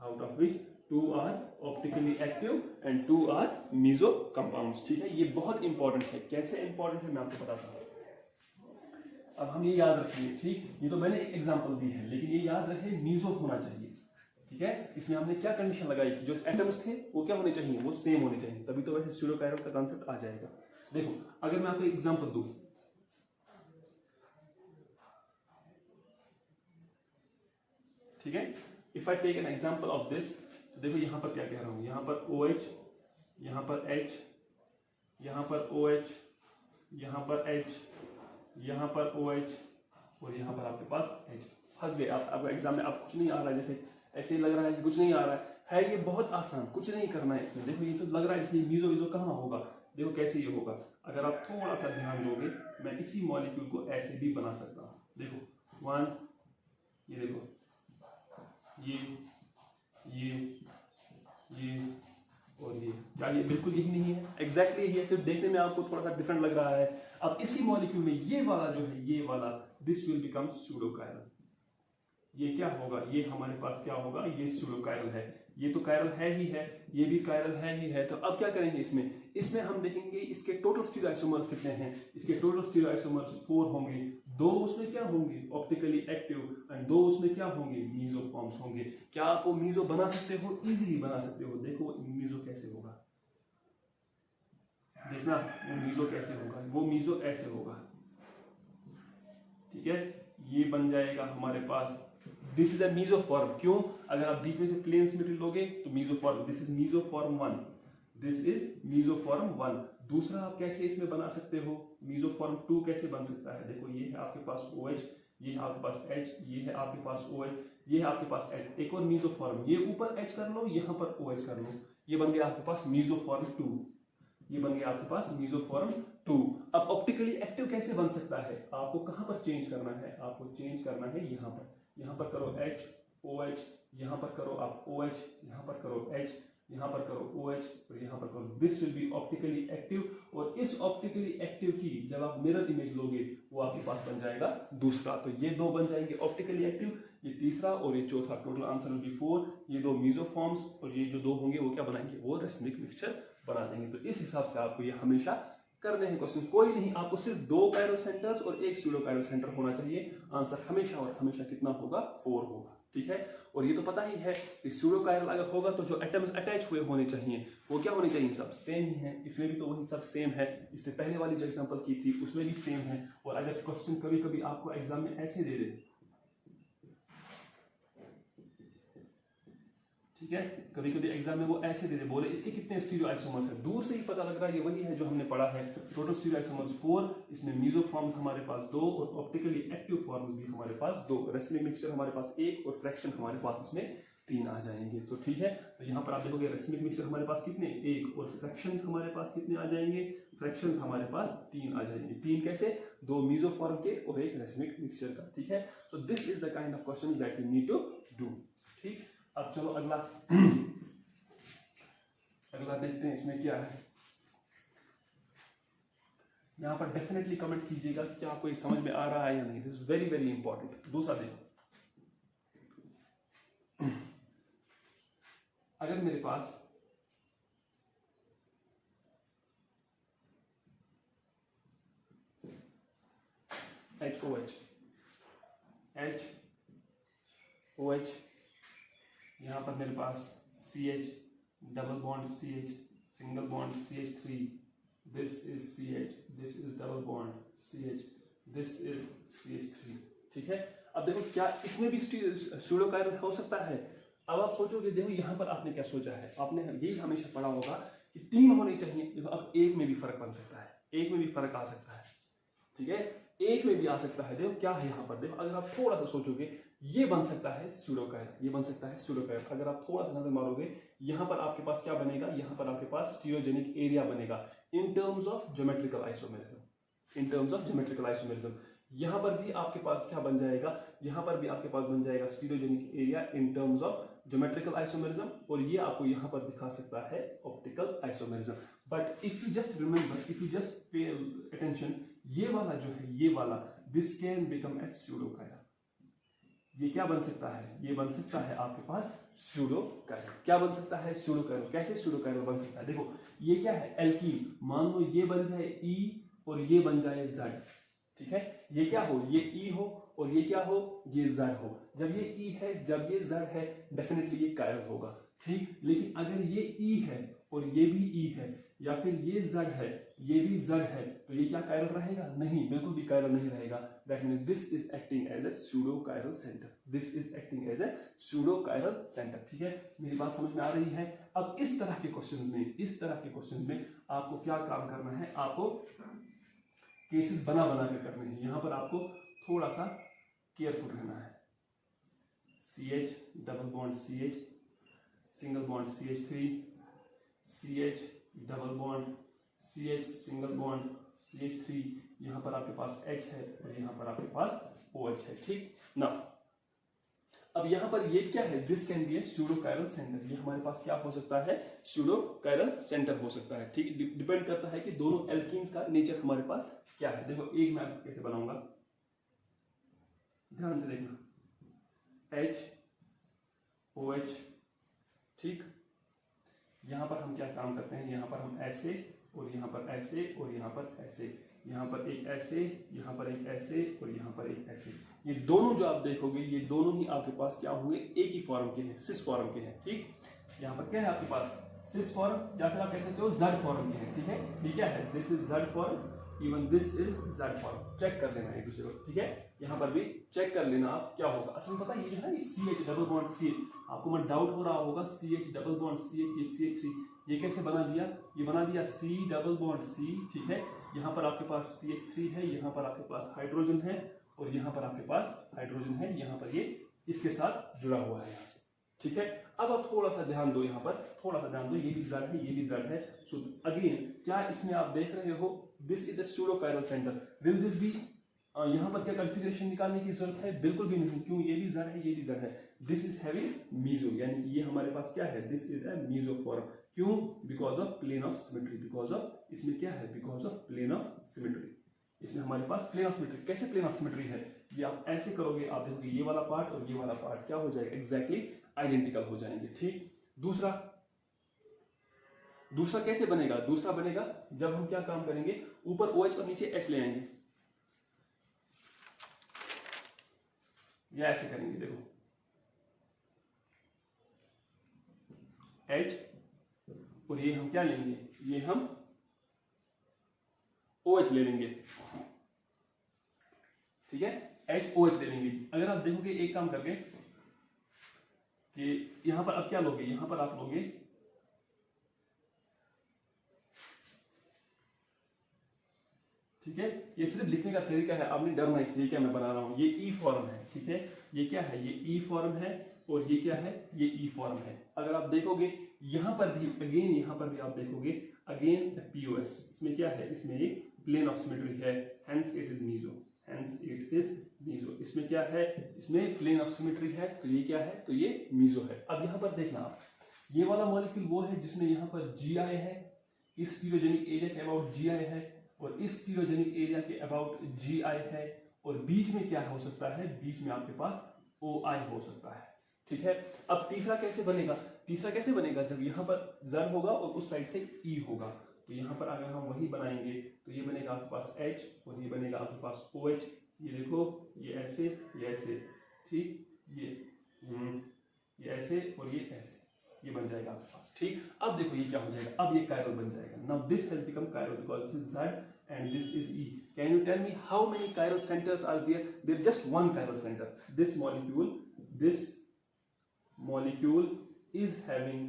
Out of which two are optically active and two are meso compounds. ठीक है, ये बहुत important है. कैसे important है मैं आपको बताता हूँ. अब हम ये याद रखेंगे. ठीक, ये तो मैंने एक एग्जांपल दी है, लेकिन ये याद रखे मीजो होना चाहिए. ठीक है, इसमें हमने क्या कंडीशन लगाई थी, जो एटम्स थे वो क्या होने चाहिए, वो सेम होने चाहिए, तभी तो वैसे स्यूडोकाइरल का कांसेप्ट आ जाएगा. देखो, अगर मैं आपको एग्जांपल दूं, ठीक है, if I take an example of this, तो देखो यहां पर क्या कह रहा हूं, यहां पर OH, यहां पर H, यहां पर OH, यहां पर H, यहां पर OH और यहां पर आपके पास H. फंस गए आप एग्जाम में. आप कुछ नहीं आ रहा है, जैसे ऐसे ही लग रहा है कि कुछ नहीं आ रहा है ये बहुत आसान, कुछ नहीं करना है इसमें. देखो ये तो लग रहा है इसलिए मीजो कहाँ होगा. देखो कैसे ये होगा, अगर आप थोड़ा सा ध्यान दोगे, मैं इसी मॉलिक्यूल को ऐसे भी बना सकता हूँ. देखो वन, ये देखो, ये और ये, क्या ये बिल्कुल यही नहीं है? एग्जैक्टली यही है, सिर्फ देखने में आपको थोड़ा सा डिफरेंट लग रहा है. अब इसी मॉलिक्यूल में ये वाला जो है, ये वाला, दिस विल बिकम स्यूडोकाइरल. ये क्या होगा, ये हमारे पास क्या होगा, ये स्यूडोकाइरल है. ये तो कायरल है ही है, ये भी कायरल है ही है. तो अब क्या करेंगे इसमें हम देखेंगे इसके टोटल स्टीरियोआइसोमर्स कितने हैं. इसके टोटल स्टीरियोआइसोमर्स 4 होंगे. 2 उसमें क्या होंगे, ऑप्टिकली एक्टिव, एंड 2 उसमें क्या होंगे, मीजोफॉर्म्स होंगे. क्या आप वो मीजो बना सकते हो, इजीली बना सकते हो. देखो मीजो कैसे होगा, देखना वो मीजो कैसे होगा. वो मीजो ऐसे होगा. ठीक है, ये बन जाएगा हमारे पास, दिस इज अ मीजोफॉर्म. क्यों, अगर आप बीच में से प्लेन सिमेट्री लोगे तो मीजोफॉर्म, दिस इज मीजोफॉर्म 1, दिस इज मीजोफॉर्म 1. दूसरा आप कैसे इसमें बना सकते हो, मीजोफॉर्म 2 कैसे बन सकता है. देखो ये है आपके पास OH, ये है आपके पास H, ये है आपके पास OH, ये है आपके पास H. एक और मीजोफॉर्म, ये ऊपर H कर लो, यहाँ पर OH कर लो, ये बन गया आपके पास मीजोफॉर्म 2. ये बन गया आपके पास मीजोफॉर्म 2. अब ऑप्टिकली एक्टिव कैसे बन सकता है, आपको कहां पर चेंज करना है, आपको चेंज करना है यहाँ पर करो H, OH, यहाँ पर करो आप OH, यहाँ पर करो H, यहाँ पर करो OH और यहाँ पर करो. This will B optically active. और इस ऑप्टिकली एक्टिव की जब आप मिरर इमेज लोगे वो आपके पास बन जाएगा दूसरा. तो ये 2 बन जाएंगे ऑप्टिकली एक्टिव, ये तीसरा और ये चौथा. Total answer will be 4. ये 2 मीजोफॉर्म्स और ये जो 2 होंगे वो क्या बनाएंगे, वो रेसमिक मिक्सचर बना देंगे. तो इस हिसाब से आपको ये हमेशा करने हैं क्वेश्चन. कोई नहीं, आपको सिर्फ 2 कायरल सेंटर्स और 1 स्यूडोकाइरल सेंटर होना चाहिए. आंसर हमेशा और हमेशा कितना होगा, 4 होगा. ठीक है, और ये तो पता ही है कि स्यूडोकाइरल अगर होगा तो जो एटम्स अटैच हुए होने चाहिए वो क्या होने चाहिए, सब सेम ही है. इसमें भी तो वही सब सेम है. इससे पहले वाली जो एग्जांपल की थी उसमें भी सेम है. और अगर क्वेश्चन कभी कभी आपको एग्जाम में ऐसे दे दे, ठीक है, कभी कभी एग्जाम में वो ऐसे दे दे, बोले इसके कितने स्टीरियोआइसोमर्स है, दूर से ही पता लग रहा है ये वही है जो हमने पढ़ा है. टोटल स्टीरियोआइसोमर्स 4, इसमें मीजोफॉर्म्स हमारे पास 2 और ऑप्टिकली एक्टिव फॉर्म्स भी हमारे पास 2. रेसमिक मिक्सचर हमारे पास 1 और फ्रैक्शन हमारे पास इसमें 3 आ जाएंगे. तो ठीक है, तो यहाँ पर आप देखोगे रेसमिक मिक्सचर हमारे पास कितने, 1, और फ्रैक्शंस हमारे पास कितने आ जाएंगे, फ्रैक्शंस हमारे पास 3 आ जाएंगे. 3 कैसे, 2 मीजोफॉर्म के और 1 रेसमिक मिक्सचर का. ठीक है, तो this is the kind of questions that we need to do. ठीक, अब चलो अगला देखते हैं इसमें क्या है. यहां पर डेफिनेटली कमेंट कीजिएगा कि आपको ये समझ में आ रहा है या नहीं. This is very very important. दूसरा देखो, अगर मेरे पास HOH, यहां पर मेरे पास CH, double bond CH, single bond CH3, this is CH, this is double bond CH, this is CH3. ठीक है, अब देखो क्या इसमें भी स्यूडोकाइरल हो सकता है. अब आप सोचोगे, देखो यहाँ पर आपने क्या सोचा है, आपने यही हमेशा पढ़ा होगा कि 3 होने चाहिए. देखो अब 1 में भी फर्क बन सकता है. एक में भी फर्क आ सकता है, ठीक है, एक में भी आ सकता है। देखो क्या है यहाँ पर, देखो अगर आप थोड़ा सा सोचोगे ये बन सकता है स्यूडोकायरल, ये बन सकता है स्यूडोकायरल। अगर आप थोड़ा सा नजर मारोगे यहाँ पर आपके पास क्या बनेगा, यहाँ पर आपके पास स्टीरियोजेनिक एरिया बनेगा in terms of geometrical isomerism, in terms of geometrical isomerism. यहाँ पर भी आपके पास क्या बन जाएगा, यहाँ पर भी आपके पास बन जाएगा stereogenic area in terms of geometrical isomerism, और ये आपको यहाँ पर दिखा सकता है optical isomerism. But if you just remember, if you just pay attention, ये वाला जो है, ये वाला, दिस कैन बिकम एज स्यूडोकायरल। ये क्या बन सकता है, ये बन सकता है आपके पास स्यूडोकायरल। क्या बन सकता है स्यूडोकायरल, कैसे स्यूडोकायरल बन सकता है, देखो ये क्या है एल्कीन, मान लो ये बन जाए ई और ये बन जाए जेड, ठीक है, ये क्या हो, ये ई हो और ये क्या हो, ये जेड हो। जब ये ई है, जब ये जेड है, डेफिनेटली ये कायरल होगा, ठीक। लेकिन अगर ये ई है और ये भी ई है, या फिर ये जेड है, ये भी जेड है, तो ये क्या कायरल रहेगा, नहीं, बिल्कुल भी कायरल नहीं रहेगा। That means this is acting as a pseudochiral centre, this is acting as a pseudochiral centre, ठीक है। मेरी बात समझ में आ रही है। अब इस तरह के क्वेश्चंस में, इस तरह के क्वेश्चंस में आपको क्या काम करना है, आपको केसेस बना बना कर करने हैं। यहां पर आपको थोड़ा सा केयरफुल रहना है। CH double bond CH, single bond CH3, CH double bond CH, single bond CH3, यहां पर आपके पास H है और यहां पर आपके पास OH है, ठीक ना। अब यहां पर ये क्या है, this can be a pseudochiral centre, ये हमारे पास क्या हो सकता है, स्यूडोकायरल सेंटर हो सकता है, ठीक। डिपेंड करता है कि दोनों एल्कीन्स का नेचर हमारे पास क्या है। देखो एक मैं आपको कैसे बनाऊंगा, ध्यान से देखना, H OH, ठीक। यहां पर हम क्या काम करते हैं, यहां पर हम ऐसे और यहां पर ऐसे और यहां पर ऐसे, यहां पर एक ऐसे, यहां पर एक ऐसे और यहां पर एक ऐसे, ये दोनों जो आप देखोगे, ये दोनों ही आपके पास क्या होंगे, एक ही फॉर्म के हैं, सिस फॉर्म के हैं, ठीक। यहां पर क्या है आपके पास सिस फॉर्म, या फिर आप कह सकते हो जेड फॉर्म के हैं, ठीक है। ये क्या है, this is Z form, even this is Z form. Check कर लेना एक दूसरे को, ठीक है। यहाँ पर भी चेक कर लेना आप क्या होगा। असल में पता है ये जो है ये CH डबल बॉन्ड CH, आपको मैं डाउट हो रहा होगा, CH डबल बॉन्ड CH, ये CH3, ये कैसे बना दिया, ये बना दिया C डबल बॉन्ड C, ठीक है। यहाँ पर आपके पास CH3 है, यहाँ पर आपके पास हाइड्रोजन है और यहाँ पर आपके पास हाइड्रोजन है, यहाँ पर ये इसके साथ जुड़ा हुआ है यहाँ से, ठीक है। अब आप थोड़ा सा ध्यान दो, यहाँ पर थोड़ा सा ध्यान दो, ये भी जेड है, ये भी जेड है। सो अगेन क्या इसमें आप देख रहे हो, this is a pseudochiral centre. Will this be, यहाँ पर क्या कॉन्फ़िगरेशन निकालने की जरूरत है, बिल्कुल भी नहीं, क्यों, ये भी जेड है, ये भी जेड है। दिस इज हैविंग मीजो, यानी कि ये हमारे पास क्या है, this is a meso form, क्यों, because of plane of symmetry, because of, इसमें क्या है, because of plane of symmetry, इसमें हमारे पास प्लेन ऑफ सिमेट्री। कैसे प्लेन ऑफ सिमेट्री है, ये आप ऐसे करोगे, आप देखोगे ये वाला पार्ट और ये वाला पार्ट क्या हो जाएगा, एग्जैक्टली आइडेंटिकल हो जाएंगे, ठीक। दूसरा कैसे बनेगा, दूसरा बनेगा जब हम क्या काम करेंगे, ऊपर OH और नीचे H ले आएंगे, या ऐसे करेंगे, देखो H और ये हम क्या लेंगे, ये हम OH ले लेंगे, ठीक है, HOH ले लेंगे। अगर आप देखोगे एक काम करके कि यहां पर अब क्या लोगे, यहां पर आप लोगे ठीक है, ये सिर्फ लिखने का तरीका है, आपने डरना इसलिए क्या मैं बना रहा हूं, ये ई फॉर्म है, ठीक है, ये क्या है, ये ई फॉर्म है और ये क्या है, ये ई फॉर्म है। अगर आप देखोगे यहां पर भी अगेन, यहां पर भी आप देखोगे अगेन POS, इसमें क्या है, इसमें एक प्लेन ऑफ सिमेट्री है, hence it is meso, hence it is meso. इसमें क्या है, इसमें प्लेन ऑफ सिमेट्री है, तो ये क्या है, तो ये मीजो है। अब यहां पर देखना आप, ये वाला मॉलिक्यूल वो है जिसमें यहां पर GI है, इस स्टीरियोजेनिक एरिया के अबाउट GI है और इस स्टीरियोजेनिक एरिया के अबाउट GI है, और बीच में क्या हो सकता है, बीच में आपके पास OI हो सकता है, ठीक है। अब तीसरा कैसे बनेगा, तीसरा कैसे बनेगा, जब यहाँ पर Z होगा और उस साइड से E होगा, तो यहाँ पर अगर हम वही बनाएंगे तो ये बनेगा आपके पास H और ये बनेगा आपके पास OH, ये देखो ये ऐसे, ये ऐसे, ठीक, ये ऐसे और ये ऐसे, ये बन जाएगा आपके पास, ठीक। अब देखो ये क्या हो जाएगा, अब ये कायरल बन जाएगा। Now this has become chiral because this is Z and this is E. Can you tell me how many chiral centers are there? There is just one chiral center. This molecule is having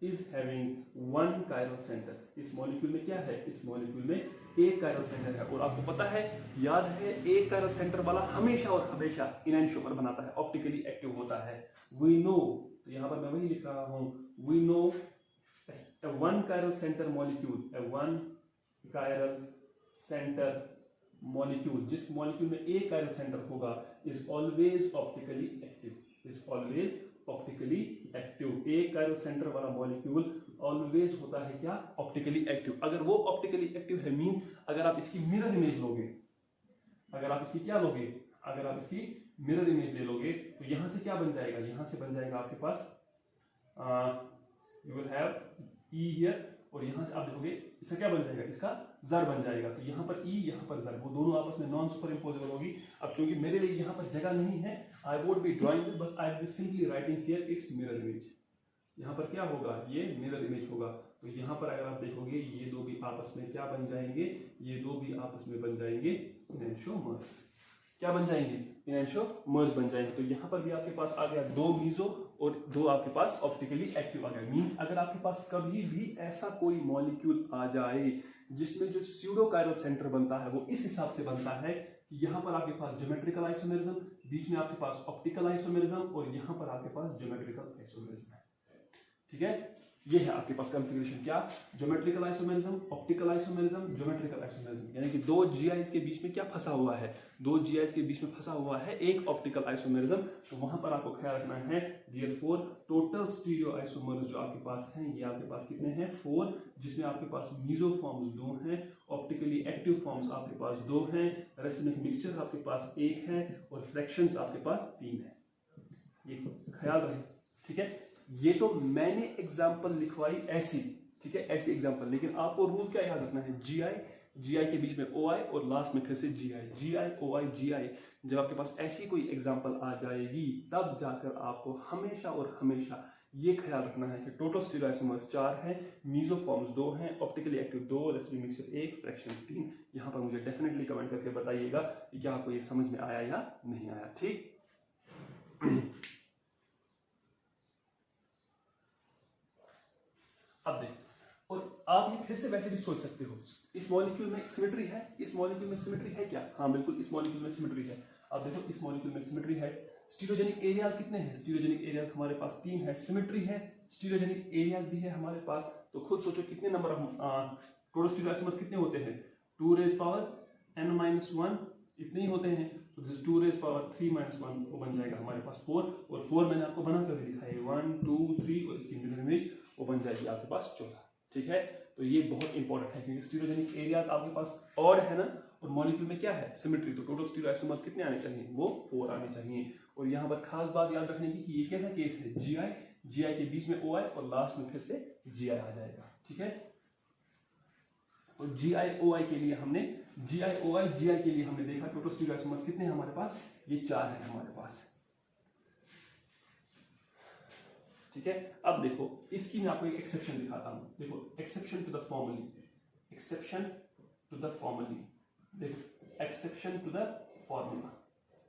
is having one chiral centre. इस molecule में क्या है, इस molecule में एक chiral centre है। और आपको पता है, याद है, एक कायरल सेंटर वाला हमेशा और हमेशा इनैंशियोमर बनाता है, ऑप्टिकली एक्टिव होता है। वी नो, तो यहाँ पर मैं वही लिख रहा हूँ, we know a one chiral center molecule, a one chiral center molecule, जिस मॉलिक्यूल में एक कायरल सेंटर होगा, is always optically active, is always optically active। एक कायरल सेंटर वाला मॉलिक्यूल ऑलवेज होता है क्या, ऑप्टिकली एक्टिव। अगर वो ऑप्टिकली एक्टिव है मींस अगर आप इसकी मिरर इमेज लोगे, अगर आप इसकी क्या लोगे, अगर आप इसकी मिरर इमेज ले लोगे, तो यहां से क्या बन जाएगा, यहां से बन जाएगा आपके पास you will have E here, और यहां से आप देखोगे इसका क्या बन जाएगा, इसका जर बन जाएगा। तो यहाँ पर ई, यहाँ पर जर, वो दोनों आपस में नॉन सुपर इम्पोजेबल होगी। अब चूंकि मेरे लिए यहाँ पर जगह नहीं है, I won't be drawing it, but I will be simply writing here it's mirror image. यहाँ पर क्या होगा, ये मिरर इमेज होगा। तो यहाँ पर अगर आप देखोगे ये दो भी आपस में क्या बन जाएंगे, ये दो भी आपस में बन जाएंगे इनैंशियोमर्स। क्या बन जाएंगे, इनैंशियोमर्स बन जाएंगे। तो यहाँ पर भी आपके पास आ गया दो मीजो और दो आपके पास ऑप्टिकली एक्टिव आ गया। मींस अगर आपके पास कभी भी ऐसा कोई मॉलिक्यूल आ जाए जिसमें जो स्यूडो कायरल सेंटर बनता है वो इस हिसाब से बनता है कि यहाँ पर आपके पास ज्योमेट्रिकल आइसोमेरिज्म, बीच में आपके पास ऑप्टिकल आइसोमेरिज्म और यहाँ पर आपके पास ज्योमेट्रिकल आइसोमेरिज्म है। ठीक है, ये है आपके पास कॉन्फ़िगरेशन, क्या, geometrical isomerism, optical isomerism, geometrical isomerism. यानी कि दो जीआईज के बीच में क्या फंसा हुआ है, दो जीआईज के बीच में फंसा हुआ है एक ऑप्टिकल आइसोमेरिज्म। तो वहां पर आपको ख्याल रखना है देयरफॉर टोटल स्टीरियो आइसोमर्स जो आपके पास हैं, ये आपके पास कितने हैं, 4, जिसमें आपके पास मीजो फॉर्म्स 2 हैं, ऑप्टिकली एक्टिव फॉर्म्स आपके पास 2 हैं, रेसिमिक मिक्सचर आपके पास 1 है और फ्रैक्शंस आपके पास 3 है। ये ख्याल रहे, ठीक है। ये तो मैंने एग्जाम्पल लिखवाई ऐसी, ठीक है, ऐसी एग्जाम्पल, लेकिन आपको रूल क्या याद रखना है, जीआई के बीच में ओआई और लास्ट में फिर से जीआई ओआई जीआई। जब आपके पास ऐसी कोई एग्जाम्पल आ जाएगी तब जाकर आपको हमेशा और हमेशा ये ख्याल रखना है कि टोटल स्टीरियो आइसोमर्स 4 है, मीजोफॉर्म्स 2 हैं, optically active 2, racemic mixture 1, fraction 3। यहाँ पर मुझे डेफिनेटली कमेंट करके बताइएगा कि क्या आपको ये समझ में आया या नहीं आया, ठीक। अब देखो, और आप ये फिर से वैसे भी सोच सकते हो, इस मॉलिक्यूल में सिमेट्री है, इस मॉलिक्यूल में सिमेट्री है क्या, हाँ बिल्कुल इस मॉलिक्यूल में सिमेट्री है। अब देखो इस मॉलिक्यूल में सिमेट्री है, स्टीरियोजेनिक एरियाज कितने हैं, स्टीरियोजेनिक एरियाज हमारे पास 3 है, सिमेट्री है, स्टीरियोजेनिक एरियाज भी है हमारे पास। तो खुद सोचो कितने number of total stereo isomers कितने होते हैं, 2 रेज़ पावर n-1 इतने ही होते हैं। तो दिस 2 रेज़ पावर 3-1 वो बन जाएगा हमारे पास 4, और 4 मैंने आपको बना कर भी दिखाया, 1 2 3 और इसकी मिरर इमेज वो बन जाएगी आपके पास 14, ठीक है। तो ये बहुत इंपॉर्टेंट है क्योंकि स्टीरियोजेनिक एरियाज आपके पास और है ना, और मॉलिक्यूल में क्या है, सिमेट्री। तो टोटल स्टीरियो आइसोमर्स कितने आने चाहिए, वो 4 आने चाहिए। और यहाँ पर खास बात याद रखने की कि ये कैसा केस है, जीआई के बीच में ओआई और लास्ट में फिर से जीआई आ जाएगा, ठीक है। तो जीआई ओआई के लिए हमने जीआई के लिए हमने देखा टोटल स्टीरियो आइसोमर्स कितने हैं हमारे पास, ये 4 है हमारे पास, ठीक है। अब देखो इसकी मैं आपको एक एक्सेप्शन दिखाता हूं, देखो एक्सेप्शन टू द फॉर्मूली, देखो एक्सेप्शन टू द फॉर्मूला।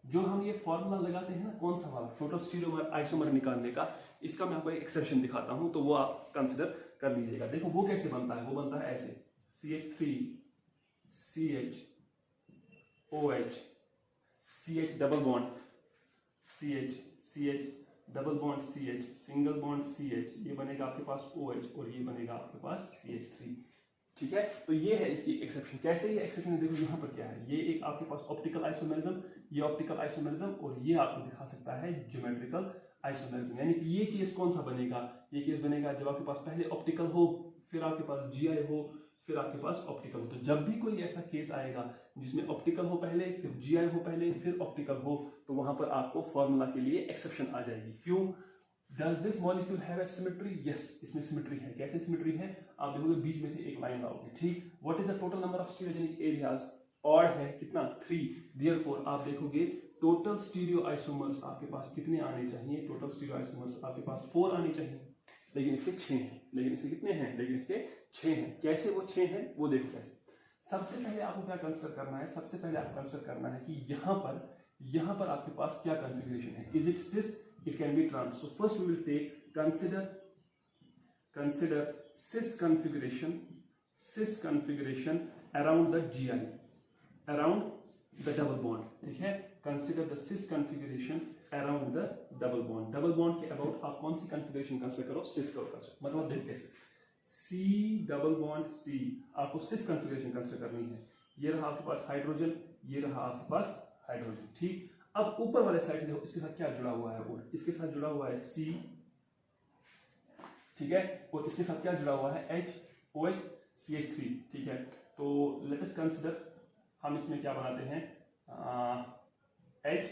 जो हम ये फॉर्मूला लगाते हैं ना, कौन सा वाला, टोटल स्टीरियो आइसोमर निकालने का, इसका मैं आपको एक एक्सेप्शन दिखाता हूं, तो वो आप कंसिडर कर लीजिएगा। देखो वो कैसे बनता है, वो बनता है ऐसे, CH3 CH OH CH double bond CH double bond CH single bond CH, ये बनेगा आपके पास OH और ये बनेगा आपके पास CH3, ठीक है। तो ये है इसकी एक्सेप्शन। कैसे ये एक्सेप्शन, देखो यहाँ पर क्या है, ये एक आपके पास ऑप्टिकल आइसोमेरिज्म, ये ऑप्टिकल आइसोमेरिज्म और ये आपको दिखा सकता है ज्योमेट्रिकल आइसोमेरिज्म। यानी कि ये केस कौन सा बनेगा, ये केस बनेगा जब आपके पास पहले ऑप्टिकल हो, फिर आपके पास जीआई हो, फिर आपके पास ऑप्टिकल हो। तो जब भी कोई ऐसा केस आएगा जिसमें ऑप्टिकल हो पहले, फिर जीआई हो पहले, फिर ऑप्टिकल हो, तो वहां पर आपको फॉर्मूला के लिए एक्सेप्शन आ जाएगी। क्यों, does this molecule have a symmetry, yes इसमें सिमेट्री है। कैसे सिमेट्री है, आप देखोगे बीच में से एक लाइन लाओगे, ठीक। What is the total number of stereogenic areas, और है कितना, 3। देयरफॉर आप देखोगे टोटल स्टीरियो आइसोमर्स आपके पास कितने आने चाहिए, टोटल स्टीरियो आइसोमर्स आपके पास 4 आने चाहिए, लेकिन इसके 6 हैं, लेकिन इसके कितने हैं, लेकिन इसके 6 हैं। कैसे वो 6 हैं वो देखो कैसे। सबसे पहले आपको क्या कंसीडर करना है, सबसे पहले आपको कंसीडर करना है कि यहाँ पर आपके पास क्या कॉन्फ़िगरेशन है, is it cis, it can be trans. So first we will take consider cis configuration around the GI, around the double bond, ठीक है। consider the cis configuration around the double bond, double bond के about आप कौन सी configuration consider करो, cis करो, मतलब देख कैसे C डबल बॉन्ड C आपको cis configuration कंसिडर करनी है। ये रहा आपके पास हाइड्रोजन, ये रहा आपके पास हाइड्रोजन, ठीक। अब ऊपर वाले साइड से देखो इसके साथ क्या जुड़ा हुआ है, और इसके साथ जुड़ा हुआ है C, ठीक है, और इसके साथ क्या जुड़ा हुआ है H OH CH3, ठीक है। तो लेट अस कंसिडर, हम इसमें क्या बनाते हैं H,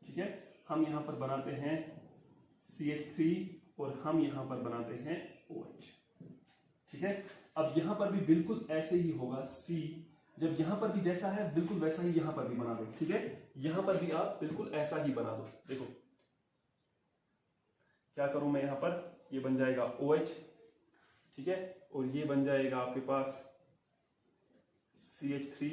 ठीक है, हम यहाँ पर बनाते हैं CH3 और हम यहाँ पर बनाते हैं OH, ठीक है। अब यहाँ पर भी बिल्कुल ऐसे ही होगा C, जब यहाँ पर भी जैसा है बिल्कुल वैसा ही यहाँ पर भी बना दो, ठीक है। यहाँ पर भी आप बिल्कुल ऐसा ही बना दो। देखो क्या करूं मैं, यहाँ पर ये बन जाएगा OH, ठीक है, और ये बन जाएगा आपके पास CH3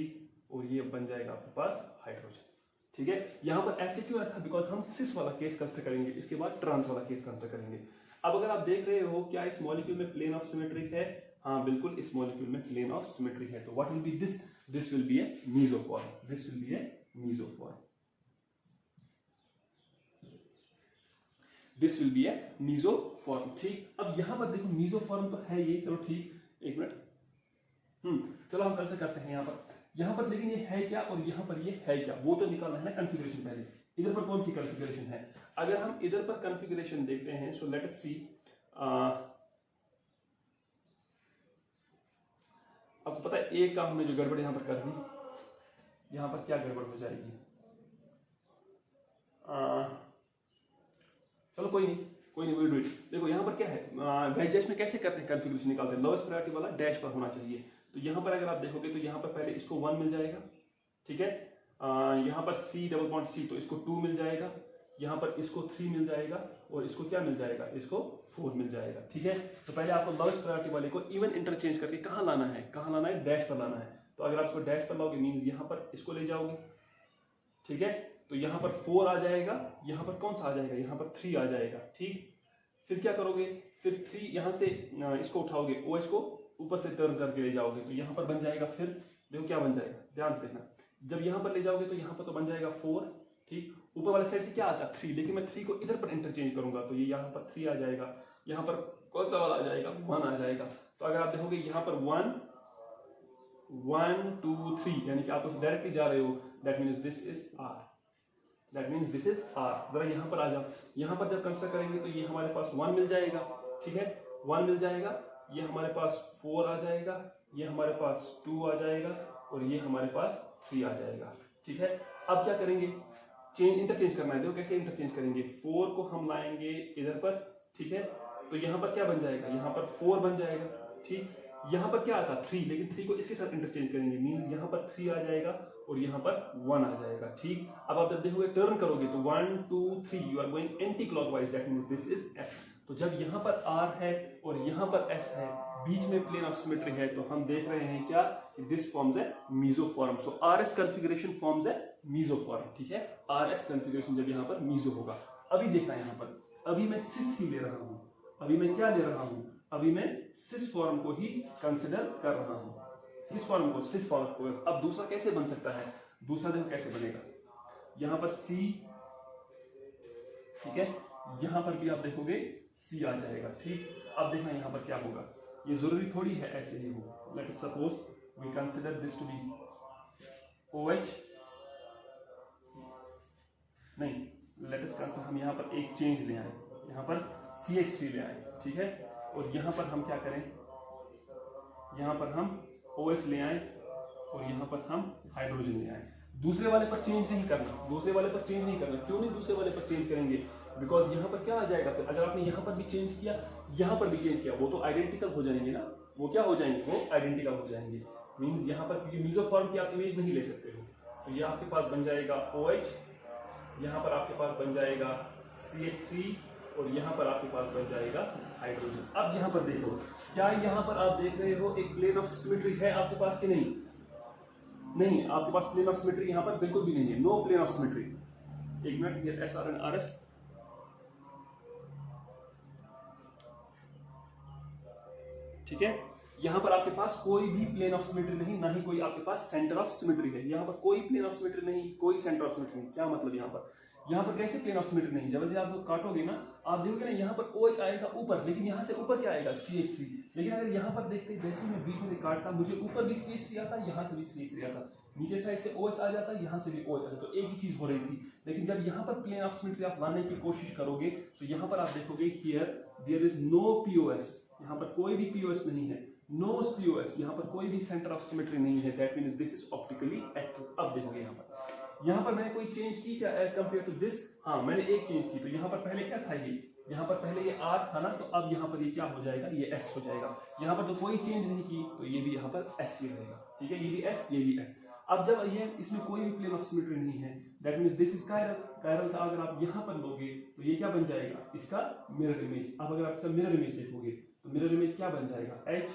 और ये बन जाएगा आपके पास हाइड्रोजन, ठीक है। यहाँ पर ऐसे क्यों रखा, बिकॉज हम सिस वाला केस कंसिडर करेंगे, इसके बाद ट्रांस वाला केस कंसिडर करेंगे। अब अगर आप देख रहे हो क्या इस मॉलिक्यूल में प्लेन ऑफ सिमेट्री है, हाँ बिल्कुल इस मॉलिक्यूल में प्लेन ऑफ सिमेट्री है। तो what will be this, this will be a mesoform, this will be a mesoform, this will be a mesoform, ठीक। अब यहां पर देखो मीसोफॉर्म तो है ये, चलो ठीक, एक मिनट, चलो हम कैसे करते हैं यहाँ पर लेकिन ये है क्या और यहाँ पर ये है क्या, वो तो निकालना है ना कॉन्फ़िगरेशन पहले। इधर पर कौन सी कॉन्फ़िगरेशन है, अगर हम इधर पर कॉन्फ़िगरेशन देखते हैं, सो लेट अस सी। अब पता है एक काम हमने जो गड़बड़ यहाँ पर कर दी, यहाँ पर क्या गड़बड़ हो जाएगी, चलो कोई नहीं विल डू इट। देखो यहाँ पर क्या है, गैस डैश में कैसे करते हैं कॉन्फ़िगरेशन निकालते हैं, लोवेस्ट प्रायोरिटी वाला डैश पर होना चाहिए। तो यहाँ पर अगर आप देखोगे तो यहाँ पर पहले इसको 1 मिल जाएगा, ठीक है, यहाँ पर C डबल बॉन्ड C तो इसको 2 मिल जाएगा, यहाँ पर इसको 3 मिल जाएगा और इसको क्या मिल जाएगा, इसको 4 मिल जाएगा, ठीक है। तो पहले आपको लोवेस्ट प्रायोरिटी वाले को इवन इंटरचेंज करके कहाँ लाना है, डैश पर लाना है। तो अगर आप इसको डैश पर लाओगे मीन्स यहाँ पर इसको ले जाओगे, ठीक है, तो यहाँ पर 4 आ जाएगा, यहाँ पर कौन सा आ जाएगा, यहाँ पर 3 आ जाएगा, ठीक। फिर क्या करोगे, फिर 3 यहाँ से इसको उठाओगे, OH को ऊपर से टर्न करके ले जाओगे, तो यहाँ पर बन जाएगा, फिर देखो क्या बन जाएगा, ध्यान से देखना, जब यहाँ पर ले जाओगे तो यहाँ पर तो बन जाएगा 4, ठीक। ऊपर वाले साइड से क्या आता है 3, लेकिन मैं 3 को इधर पर इंटरचेंज करूंगा तो ये यहाँ पर 3 आ जाएगा, यहाँ पर कौन सा वाला आ जाएगा, 1 आ जाएगा। तो अगर आप देखोगे यहाँ पर 1 1 2 3 यानी कि आप उस डायरेक्टली जा रहे हो, that means this is R, that means this is R। जरा यहाँ पर आ जाओ, यहाँ पर जब कंसिडर करेंगे तो ये हमारे पास 1 मिल जाएगा, ठीक है, 1 मिल जाएगा, ये हमारे पास 4 आ जाएगा, ये हमारे पास 2 आ जाएगा और ये हमारे पास 3 आ जाएगा, ठीक है। अब क्या करेंगे, इंटरचेंज करना है, देखो कैसे इंटरचेंज करेंगे, 4 को हम लाएंगे इधर पर, ठीक है, तो यहाँ पर क्या बन जाएगा, यहाँ पर 4 बन जाएगा, ठीक। यहाँ पर क्या आता 3, लेकिन 3 को इसके साथ इंटरचेंज करेंगे मीन्स यहाँ पर 3 आ जाएगा और यहाँ पर 1 आ जाएगा, ठीक। अब आप जब देखोगे टर्न करोगे तो 1 2 3 you are going anticlockwise, that means this is S। तो जब यहाँ पर R है और यहाँ पर S है, बीच में प्लेन ऑफ सिमेट्री है, तो हम देख रहे हैं क्या, this forms a mesoform. So RS configuration forms a mesoform, ठीक है। RS कॉन्फ़िगरेशन जब यहाँ पर मीसो होगा, अभी देखना यहाँ पर, अभी मैं सिस ही ले रहा हूँ, अभी मैं क्या ले रहा हूँ, अभी मैं सिस फॉर्म को ही कंसिडर कर रहा हूँ, किस फॉर्म को, सिस फॉर्म को। अब दूसरा कैसे बन सकता है, दूसरा देखो कैसे बनेगा, यहाँ पर C, ठीक है, यहाँ पर भी आप देखोगे C आ जाएगा, ठीक। अब देखना यहाँ पर क्या होगा, ये जरूरी थोड़ी है ऐसे ही हो, let us suppose we consider this to be OH, नहीं लेट अस कंसिडर, हम यहाँ पर एक चेंज ले आए, यहाँ पर CH3 ले आए, ठीक है, और यहाँ पर हम क्या करें, यहाँ पर हम OH ले आए और यहाँ पर हम हाइड्रोजन ले आए। दूसरे वाले पर चेंज नहीं करना, दूसरे वाले पर चेंज नहीं करना, क्यों नहीं दूसरे वाले पर चेंज करेंगे, बिकॉज यहाँ पर क्या आ जाएगा, फिर अगर आपने यहाँ पर भी चेंज किया, यहाँ पर भी चेंज किया, वो तो आइडेंटिकल हो जाएंगे ना, वो क्या हो जाएंगे, वो आइडेंटिकल हो जाएंगे, मीन्स यहाँ पर क्योंकि मीसोफॉर्म की आप इमेज नहीं ले सकते हो, तो ये आपके पास बन जाएगा OH, यहाँ पर आपके पास बन जाएगा CH3 और यहाँ पर आपके पास बन जाएगा हाइड्रोजन। अब यहाँ पर देखो, क्या यहाँ पर आप देख रहे हो एक प्लेन ऑफ सिमेट्री है आपके पास कि नहीं, नहीं आपके पास प्लेन ऑफ सिमेट्री यहाँ पर बिल्कुल भी नहीं है, नो प्लेन ऑफ सिमेट्री। एक मिनट, ये SR एंड RS, ठीक है। यहाँ पर आपके पास कोई भी प्लेन ऑफ सिमेट्री नहीं, ना ही कोई आपके पास सेंटर ऑफ सिमेट्री है। यहाँ पर कोई प्लेन ऑफ सिमेट्री नहीं, कोई सेंटर ऑफ सिमेट्री नहीं। क्या मतलब यहाँ पर कैसे प्लेन ऑफ सिमेट्री नहीं? जब आप लोग काटोगे ना, आप देखोगे ना यहाँ पर OH आएगा ऊपर, लेकिन यहाँ से ऊपर क्या आएगा? CH3। लेकिन अगर यहाँ पर देखते जैसे मैं बीच में से काटता, मुझे ऊपर भी CH3 आता, यहाँ से भी CH3 आता, नीचे साइड से OH आ जाता, यहाँ से भी OH आता, तो एक ही चीज हो रही थी। लेकिन जब यहाँ पर प्लेन ऑफ सिमेट्री आप लाने की कोशिश करोगे तो यहाँ पर आप देखोगे here there is no POS, यहाँ पर कोई भी POS नहीं है, नो COS, यहाँ पर कोई भी सेंटर ऑफ सिमेट्री नहीं है। That means this is optically active. अब देखोगे यहाँ पर मैंने कोई चेंज की क्या एज कम्पेयर टू दिस? हाँ, मैंने एक चेंज की। तो यहाँ पर पहले क्या था, ये यहाँ पर पहले ये R था ना, तो अब यहाँ पर ये क्या हो जाएगा? ये S हो जाएगा। यहाँ पर तो कोई चेंज नहीं की, तो ये भी यहाँ पर S ही रहेगा। ठीक है, ये भी S, ये भी S। अब जब ये इसमें कोई भी प्लेन ऑफ सिमेट्री नहीं है, that means this is chiral. Chiral का अगर आप यहाँ पर लोगे तो ये क्या बन जाएगा? इसका मिरर इमेज। अब अगर आप इसका मिरर इमेज देखोगे तो मिरर इमेज क्या बन जाएगा? H,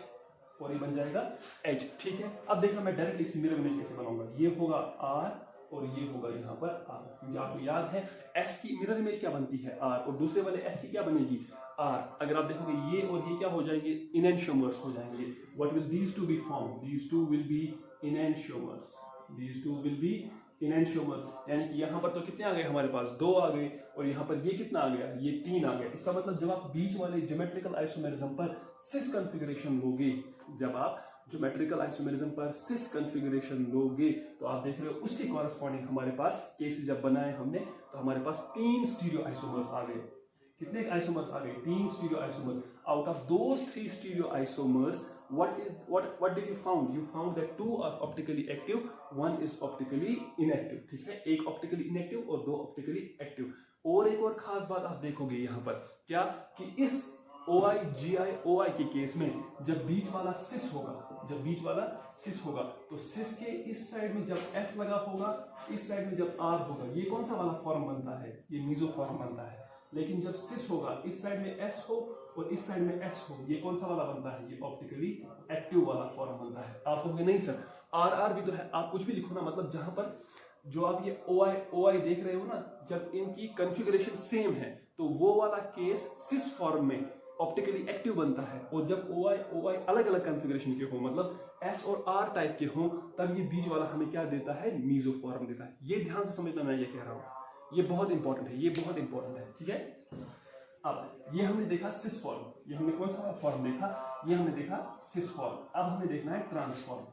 और ये बन जाएगा H। ठीक है, अब देखना मैं डायरेक्टली इसकी मिरर इमेज कैसे बनाऊंगा। ये होगा R और ये होगा यहाँ पर R, क्योंकि आपको याद है S की मिरर इमेज क्या बनती है? R, और दूसरे वाले S की क्या बनेगी? R। अगर आप देखोगे ये और ये क्या हो जाएंगे? इनएंशियोमर्स हो जाएंगे। What will these two be form? These two will be enantiomers. These two will be enantiomers. यानी कि यहाँ पर तो कितने आ गए हमारे पास? 2 आ गए, और यहाँ पर ये कितना आ गया? ये 3 आ गया। इसका मतलब जब आप बीच वाले ज्योमेट्रिकल आइसोमेरिज्म पर सिस कॉन्फ़िगरेशन लोगे, जब आप ज्योमेट्रिकल आइसोमेरिज्म पर सिस कॉन्फ़िगरेशन लोगे, तो आप देख रहे हो उसके कॉरेस्पॉन्डिंग हमारे पास केसेस जब बनाए हमने, तो हमारे पास 3 स्टीरियो आइसोमर्स आ गए। कितने आइसोमर्स आ गए? 3 stereo isomers. Out of those 3 stereo isomers, what did you found? You found that 2 are optically active, 1 is optically inactive। ठीक है, एक ऑप्टिकली इनएक्टिव और 2 ऑप्टिकली एक्टिव। और एक और खास बात आप देखोगे यहाँ पर क्या, कि इस OI GI OI के केस में जब बीच वाला सिस होगा, जब बीच वाला सिस होगा, तो सिस के इस साइड में जब S लगा होगा, इस साइड में जब R होगा, ये कौन सा वाला फॉर्म बनता है? ये मीजो फॉर्म बनता है। लेकिन जब सिस होगा, इस साइड में S हो और इस साइड में S हो, ये कौन सा वाला बनता है? ये ऑप्टिकली एक्टिव वाला फॉर्म बनता है। आप कहोगे नहीं सर RR भी तो है। आप कुछ भी लिखो ना, मतलब जहां पर जो आप ये OI देख रहे हो ना, जब इनकी कॉन्फ़िगरेशन सेम है तो वो वाला केस सिस फॉर्म में ऑप्टिकली एक्टिव बनता है, और जब OI अलग अलग कॉन्फ़िगरेशन के हो, मतलब S और R टाइप के हो, तब ये बीच वाला हमें क्या देता है? मीजो फॉर्म देता है। ये ध्यान से समझना, मैं ये कह रहा हूँ, ये बहुत इंपॉर्टेंट है, ये बहुत इंपॉर्टेंट है। ठीक है, अब ये हमने देखा सिस फॉर्म, ये हमने कौन सा फॉर्म देखा? ये हमने देखा सिस फॉर्म। अब हमें देखना है ट्रांसफॉर्म।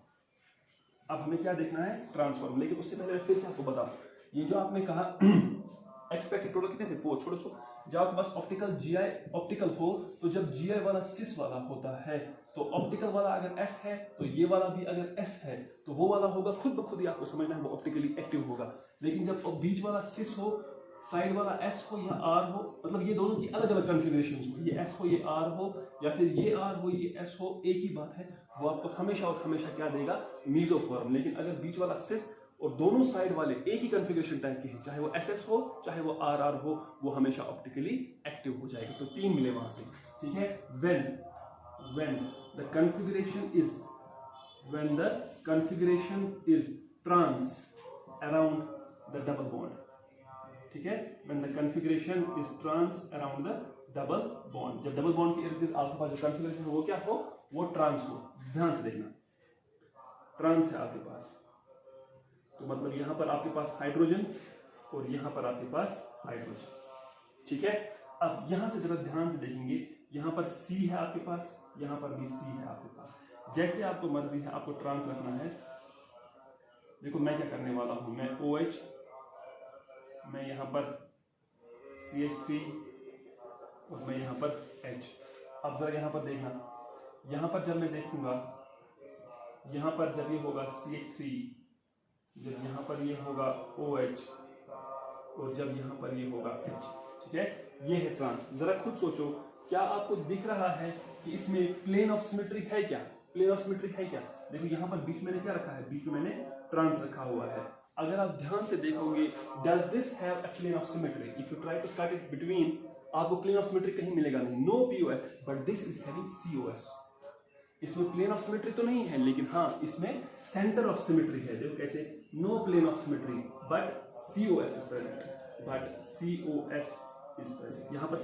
अब हमें क्या देखना है? ट्रांसफॉर्म। लेकिन उससे पहले मैं फिर से आपको बता दूं, ये जो आपने कहा एक्सपेक्टेड प्रोडक्ट कितने थे? 4। छोड़ो, जब आपके पास ऑप्टिकल GI ऑप्टिकल हो, तो जब GI वाला सिस वाला होता है, तो ऑप्टिकल वाला अगर S है, तो ये वाला भी अगर S है, तो वो वाला होगा खुद ब खुद ही आपको समझना है, वो ऑप्टिकली एक्टिव होगा। लेकिन जब बीच वाला सिस हो, साइड वाला S हो या R हो, मतलब ये दोनों की अलग अलग कॉन्फ़िगरेशंस हो, ये S हो ये R हो, या फिर ये R हो ये S हो, एक ही बात है, वो आपको हमेशा और हमेशा क्या देगा? Meso form. लेकिन अगर बीच वाला सिस और दोनों साइड वाले एक ही कॉन्फ़िगरेशन टाइप के हैं, चाहे वो SS हो चाहे वो RR हो, वो हमेशा ऑप्टिकली एक्टिव हो जाएगा। तो 3 मिले वहां से। ठीक है, when the configuration is trans around the double bond। ठीक है, when the configuration is trans around the double bond, जब डबल बॉन्ड के इर्द गिर्द आपके पास जो कॉन्फ़िगरेशन हो वो क्या हो? वो ट्रांस हो। ध्यान से देखना, ट्रांस है आपके पास, तो मतलब यहां पर आपके पास हाइड्रोजन और यहां पर आपके पास हाइड्रोजन। ठीक है, अब यहां से जरा ध्यान से देखेंगे, यहां पर C है आपके पास, यहां पर भी C है आपके पास। जैसे आपको मर्जी है, आपको ट्रांस रखना है। देखो मैं क्या करने वाला हूं, मैं OH, मैं यहां पर CH3 और मैं यहां पर H। अब जरा यहां पर देखना, यहां पर जब मैं देखूंगा, यहां पर जब ये होगा CH3, जब यहां पर ये होगा OH, और जब यहां पर ये होगा H। ठीक है, ये है ट्रांस। जरा खुद सोचो, क्या आपको दिख रहा है कि इसमें प्लेन ऑफ सिमेट्री है क्या? प्लेन ऑफ सिमेट्री है क्या? देखो यहाँ पर बीच में क्या रखा है? बीच में मैंने ट्रांस रखा हुआ है। अगर आप ध्यान से देखोगे, does this have a plane of symmetry? If you try to cut it between, आपको प्लेन ऑफ सिमेट्री कहीं मिलेगा नहीं, no POS, but this is having COS। इसमें प्लेन ऑफ सिमेट्री तो नहीं है, लेकिन हाँ इसमें सेंटर ऑफ सिमेट्री है। देखो कैसे, no plane of symmetry but COS is present, but COS इस तरह से। यहाँ पर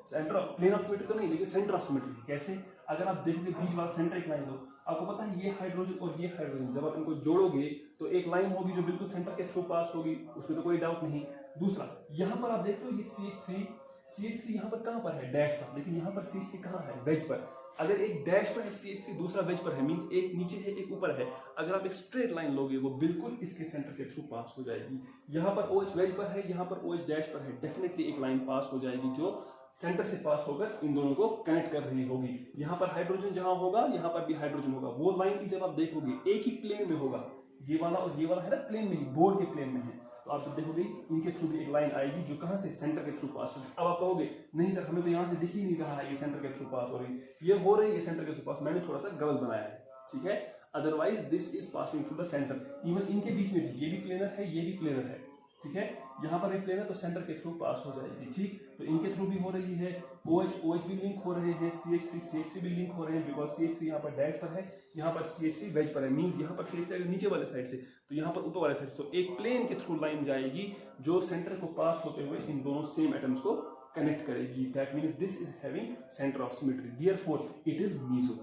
centre of plane of symmetry तो नहीं, लेकिन सेंटर ऑफ सिमेट्री कैसे, अगर आप देखोगे बीच वाला सेंटर एक लाइन दो, आपको पता है ये हाइड्रोजन और ये हाइड्रोजन जब आप इनको जोड़ोगे तो एक लाइन होगी जो बिल्कुल सेंटर के थ्रू पास होगी, उसमें तो कोई डाउट नहीं। दूसरा, यहाँ पर आप देखते हो ये CH3 यहाँ पर कहाँ पर है, डैश पर, लेकिन यहाँ पर CH3 कहाँ है, वेज पर। अगर एक डैश पर है CH3, दूसरा वेज पर है, मींस एक नीचे है एक ऊपर है, अगर आप एक स्ट्रेट लाइन लोगे वो बिल्कुल इसके सेंटर के थ्रू पास हो जाएगी। यहाँ पर OH वेज पर है, यहाँ पर OH डैश पर है, डेफिनेटली एक लाइन पास हो जाएगी जो सेंटर से पास होकर इन दोनों को कनेक्ट कर रही होगी। यहाँ पर हाइड्रोजन जहां होगा यहाँ पर भी हाइड्रोजन होगा, वो लाइन भी जब आप देखोगे एक ही प्लेन में होगा, ये वाला और ये वाला है ना प्लेन में ही, बोर्ड के प्लेन में है, तो आप जब देखोगे इनके थ्रू भी एक लाइन आएगी जो कहां से, सेंटर के थ्रू पास होगी। अब आप कहोगे नहीं सर हमें तो यहाँ से दिख ही नहीं रहा है ये सेंटर के थ्रू पास हो रही, ये हो रही है सेंटर के थ्रू पास, मैंने थोड़ा सा गलत बनाया है, ठीक है। Otherwise this is passing through the centre, even इनके बीच में भी ये भी प्लेनर है ये भी प्लेनर है, ठीक है। यहाँ पर एक प्लेनर तो सेंटर के थ्रू पास हो जाएगी, ठीक। तो इनके थ्रू भी हो रही है, OH भी लिंक हो रहे हैं, CH3 भी लिंक हो रहे हैं, बिकॉज CH3 यहाँ पर डैश पर है, यहाँ पर CH3 वेज पर है, मींस यहाँ पर CH3 नीचे वाले साइड से तो यहाँ पर ऊपर वाले साइड से, तो एक प्लेन के थ्रू लाइन जाएगी जो सेंटर को पास होते हुए इन दोनों सेम एटम्स को कनेक्ट करेगी। That means this is having centre of symmetry, therefore it is meso,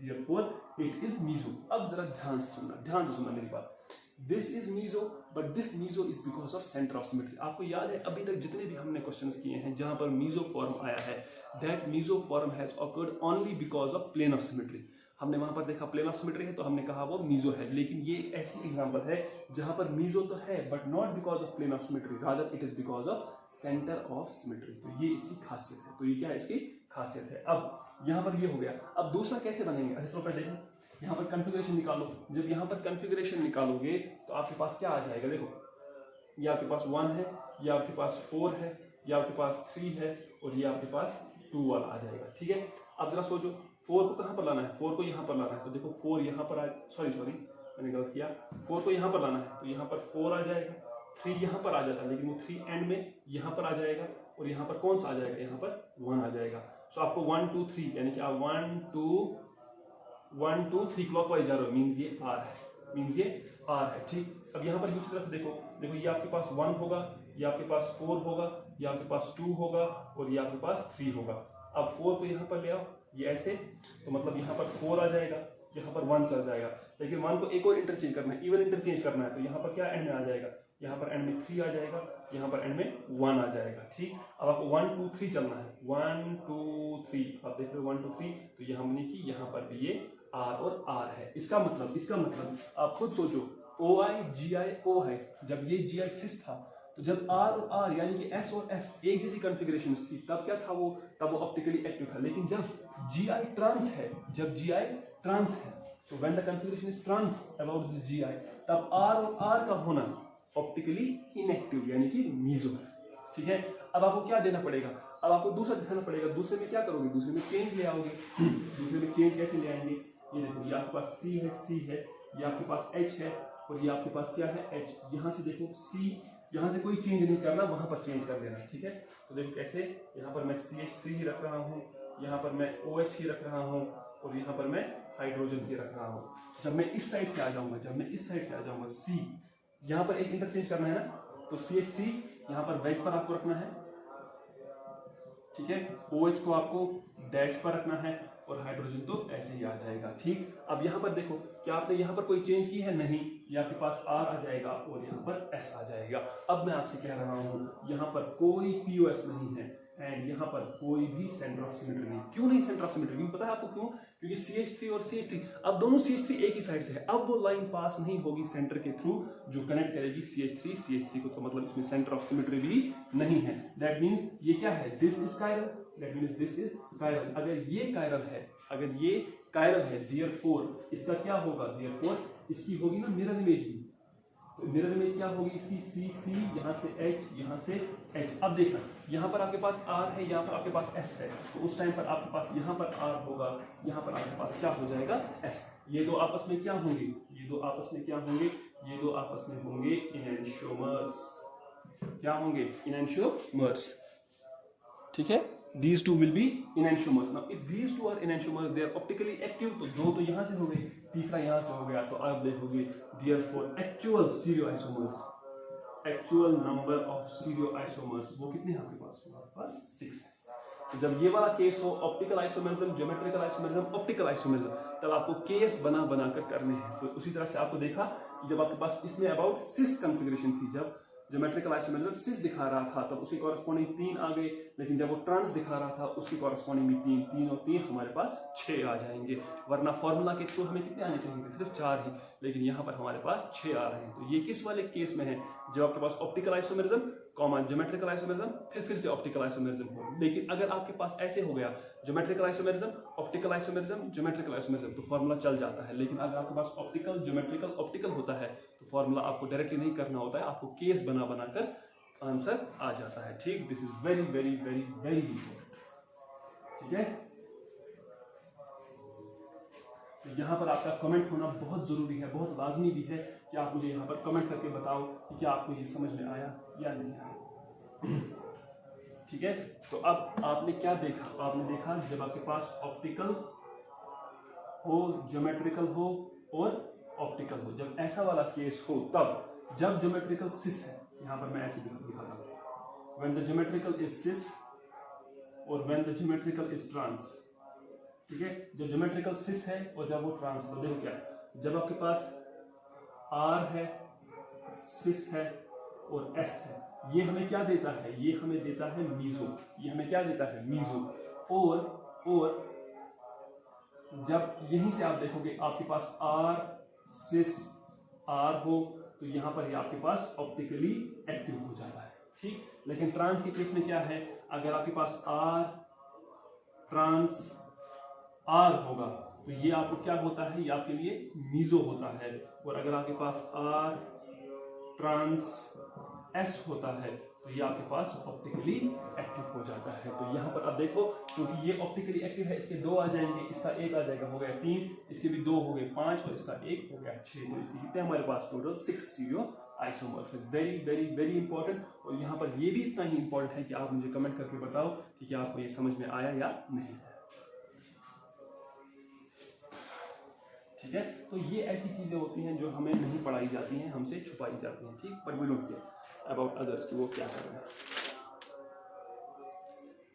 therefore it is meso. अब जरा ध्यान से सुनना मेरी बात, this is meso but this meso is because of centre of symmetry. आपको याद है अभी तक जितने भी हमने क्वेश्चंस किए हैं जहां पर मीजो फॉर्म आया है, that meso form has occurred only because of plane of symmetry. हमने वहां पर देखा प्लेन ऑफ सिमेट्री है तो हमने कहा वो मीजो है, लेकिन ये एक ऐसी एग्जांपल है जहां पर मीजो तो है but not because of plane of symmetry, rather it is because of centre of symmetry. तो ये इसकी खासियत है, तो ये क्या है इसकी खासियत है। अब यहाँ पर ये हो गया, अब दूसरा कैसे बनेंगे, अच्छा चलो देखें, यहाँ पर कॉन्फ़िगरेशन निकालो। जब यहाँ पर कॉन्फ़िगरेशन निकालोगे तो आपके पास क्या आ जाएगा, देखो ये आपके पास 1 है, ये आपके पास 4 है, ये आपके पास 3 है और ये आपके पास 2 वाला आ जाएगा, ठीक है। अब जरा सोचो 4 को कहाँ पर लाना है, 4 को यहाँ पर लाना है, तो देखो 4 यहाँ पर सॉरी मैंने गलत किया, 4 को यहाँ पर लाना है तो यहाँ पर 4 आ जाएगा, 3 यहाँ पर आ जाता है लेकिन वो 3 एंड में यहाँ पर आ जाएगा और यहाँ पर कौन सा आ जाएगा, यहाँ पर 1 आ जाएगा। तो आपको 1 2 3 यानी कि आप 1 2 3 क्लॉकवाइज जा रहे हो, मीन्स ये R है, मीन्स ये R है, ठीक। अब यहाँ पर दूसरी तरफ से देखो ये आपके पास 1 होगा, ये आपके पास 4 होगा, ये आपके पास 2 होगा और ये आपके पास 3 होगा। अब 4 को यहाँ पर ले आओ, ये ऐसे, तो मतलब यहाँ पर 4 आ जाएगा, यहाँ पर 1 चल जाएगा, लेकिन 1 को एक और इंटरचेंज करना है, इवन इंटरचेंज करना है, तो यहाँ पर क्या एंड में आ जाएगा, यहाँ पर एंड में 3 आ जाएगा, यहाँ पर एंड में 1 आ जाएगा, ठीक। अब आपको 1 2 3 चलना है, 1 2 3, आप देख रहे हो 1 2 3, तो ये हमने की यहाँ पर भी ये R और R है। इसका मतलब आप खुद सोचो, OI GI O है, जब ये GI सिस था तो जब R और R यानी कि S और S एक जैसी कॉन्फ़िगरेशन थी तब क्या था, तब वो ऑप्टिकली एक्टिव था, लेकिन जब GI ट्रांस है, so when the configuration is trans about this GI, तब R और R का होना ऑप्टिकली इनएक्टिव यानी कि मीजो है, ठीक है। अब आपको क्या देना पड़ेगा, अब आपको दूसरा दिखाना पड़ेगा, दूसरे में क्या करोगे, दूसरे में चेंज ले आओगे। दूसरे में चेंज कैसे ले आएंगे, ये देखो ये आपके पास C है, ये आपके पास H है और ये आपके पास क्या है H। यहाँ से देखो C, यहाँ से कोई चेंज नहीं करना, वहां पर चेंज कर देना, ठीक है। तो देखो कैसे, यहाँ पर मैं CH3 ही रख रहा हूँ, यहाँ पर मैं OH ही रख रहा हूँ और यहाँ पर मैं हाइड्रोजन ही रख रहा हूँ। जब मैं इस साइड से आ जाऊंगा, C यहाँ पर एक इंटरचेंज करना है ना, तो CH3 यहाँ पर वेज पर आपको रखना है, ठीक है। OH को आपको डैश पर रखना है और हाइड्रोजन तो ऐसे ही आ जाएगा, ठीक। अब यहाँ पर देखो क्या आपने यहाँ पर कोई चेंज की है, नहीं, ये आपके पास R आ जाएगा और यहाँ पर S आ जाएगा। अब मैं आपसे कह रहा हूँ यहाँ पर कोई POS नहीं है एंड यहाँ पर कोई भी सेंटर ऑफ सिमेट्री नहीं। क्यों नहीं सेंटर ऑफ सिमेट्री, पता है आपको क्यों, क्योंकि CH3 और CH3 अब दोनों CH3 एक ही साइड से है, अब वो लाइन पास नहीं होगी सेंटर के थ्रू जो कनेक्ट करेगी CH3 को, तो मतलब इसमें सेंटर ऑफ सिमेट्री भी नहीं है। दैट मीन्स ये क्या है, this is chiral, that means this is chiral. अगर ये कायरल है, देयरफॉर इसका क्या होगा, देयरफॉर इसकी होगी ना मिरर इमेज भी, तो मिरर इमेज क्या होगी इसकी, C यहाँ से H, यहाँ से H। अब देखना यहाँ पर आपके पास R है, यहाँ पर आपके पास S है, तो उस टाइम पर आपके पास यहाँ पर R होगा, यहाँ पर आपके पास क्या हो जाएगा S। ये दो आपस में क्या होंगे, ये दो आपस में होंगे इनैंशियोमर्स। क्या होंगे, इनैंशियोमर्स, ठीक है। These two will be enantiomers. Now, if these two are enantiomers, they are optically active. तो दो तो यहाँ से हो गए, तीसरा यहाँ से हो गया, तो आप देखोगे therefore actual stereoisomers. Actual number of stereo isomers वो कितने हैं आपके पास? आपके पास 6 है। तो जब ये वाला केस हो optical isomerism, geometrical isomerism, optical isomerism, तब आपको केस बना कर करने हैं। तो उसी तरह से आपको देखा कि जब आपके पास इसमें अबाउट सिस कॉन्फ़िगरेशन थी, जब ज्योमेट्रिकल आइसोमेरिज्म सिस दिखा रहा था तब उसके कॉरेस्पॉन्डिंग 3 आ गए, लेकिन जब वो ट्रांस दिखा रहा था उसकी कॉरेस्पॉन्डिंग भी 3 और 3 हमारे पास 6 आ जाएंगे। वरना फॉर्मूला के थ्रू हमें कितने आने चाहिए थे? सिर्फ 4 ही, लेकिन यहाँ पर हमारे पास 6 आ रहे हैं। तो ये किस वाले केस में है? जब आपके पास optical isomerism common geometrical isomerism फिर से ऑप्टिकल आइसोमेरिज्म हो। लेकिन अगर आपके पास ऐसे हो गया geometrical isomerism, optical isomerism, geometrical isomerism, तो फॉर्मूला चल जाता है। लेकिन अगर आपके पास ऑप्टिकल ज्योमेट्रिकल ऑप्टिकल होता है तो फॉर्मूला आपको डायरेक्टली नहीं करना होता है, आपको केस बना कर आंसर आ जाता है। ठीक, this is very very very very important. ठीक है, तो यहाँ पर आपका कमेंट होना बहुत जरूरी है, बहुत लाजमी भी है कि आप मुझे यहाँ पर कमेंट करके बताओ कि क्या आपको ये समझ में आया या नहीं आया। ठीक है, तो अब आपने क्या देखा? आपने देखा जब आपके पास ऑप्टिकल हो, ज्योमेट्रिकल हो और ऑप्टिकल हो, जब ऐसा वाला केस हो तब, जब ज्योमेट्रिकल सिस है, यहाँ पर मैं ऐसे दिखाता हूँ, when the geometrical is cis और when the geometrical is trans। ठीक है, जब ज्योमेट्रिकल सिस है और जब वो ट्रांस, तो देखो क्या, जब आपके पास R है, सिस है और S है, ये हमें क्या देता है? ये हमें देता है मीजो। ये हमें क्या देता है? मीजो। और जब यहीं से आप देखोगे आपके पास R सिस R हो तो यहाँ पर ये आपके पास ऑप्टिकली एक्टिव हो जाता है। ठीक, लेकिन ट्रांस के केस में क्या है? अगर आपके पास R ट्रांस R होगा तो ये आपको क्या होता है? ये आपके लिए मीजो होता है। और अगर आपके पास R ट्रांस S होता है तो ये आपके पास ऑप्टिकली एक्टिव हो जाता है। तो यहाँ पर अब देखो, क्योंकि ये ऑप्टिकली एक्टिव है, इसके 2 आ जाएंगे, इसका 1 आ जाएगा, हो गया 3, इसके भी 2 हो गए 5 और इसका 1 हो गया 6। तो इसके कितने हमारे पास टोटल 6 स्टीरियो आइसोमर्स है। Very very very important. और यहाँ पर ये भी इतना ही इंपॉर्टेंट है कि आप मुझे कमेंट करके बताओ कि क्या आपको ये समझ में आया या नहीं। ठीक है, तो ये ऐसी चीजें होती हैं जो हमें नहीं पढ़ाई जाती हैं, हमसे छुपाई जाती हैं। ठीक, but we don't care about others कि वो क्या कर रहे हैं।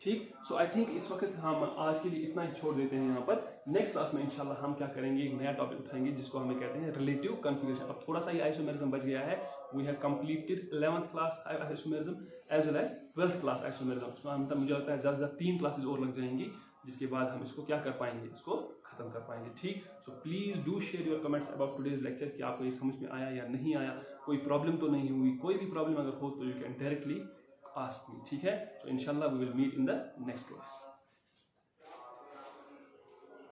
ठीक, सो आई थिंक इस वक्त हम आज के लिए इतना ही छोड़ देते हैं यहाँ पर। नेक्स्ट क्लास में इंशाल्लाह हम क्या करेंगे, एक नया टॉपिक उठाएंगे जिसको हमें कहते हैं रिलेटिव कॉन्फ़िगरेशन। अब थोड़ा सा ही आइसोमेरिज्म बच गया है। We have completed 11th class isomerism as well as 12th class isomerism. मतलब मुझे लगता है ज़्यादा से ज़्यादा 3 क्लासेज और लग जाएंगी, जिसके बाद हम इसको क्या कर पाएंगे, इसको खत्म कर पाएंगे। ठीक, so please do share your comments about today's lecture कि आपको ये समझ में आया या नहीं आया, कोई प्रॉब्लम तो नहीं हुई। कोई भी प्रॉब्लम अगर हो तो you can directly ask me. ठीक है, तो इंशाल्लाह we will meet in the next class.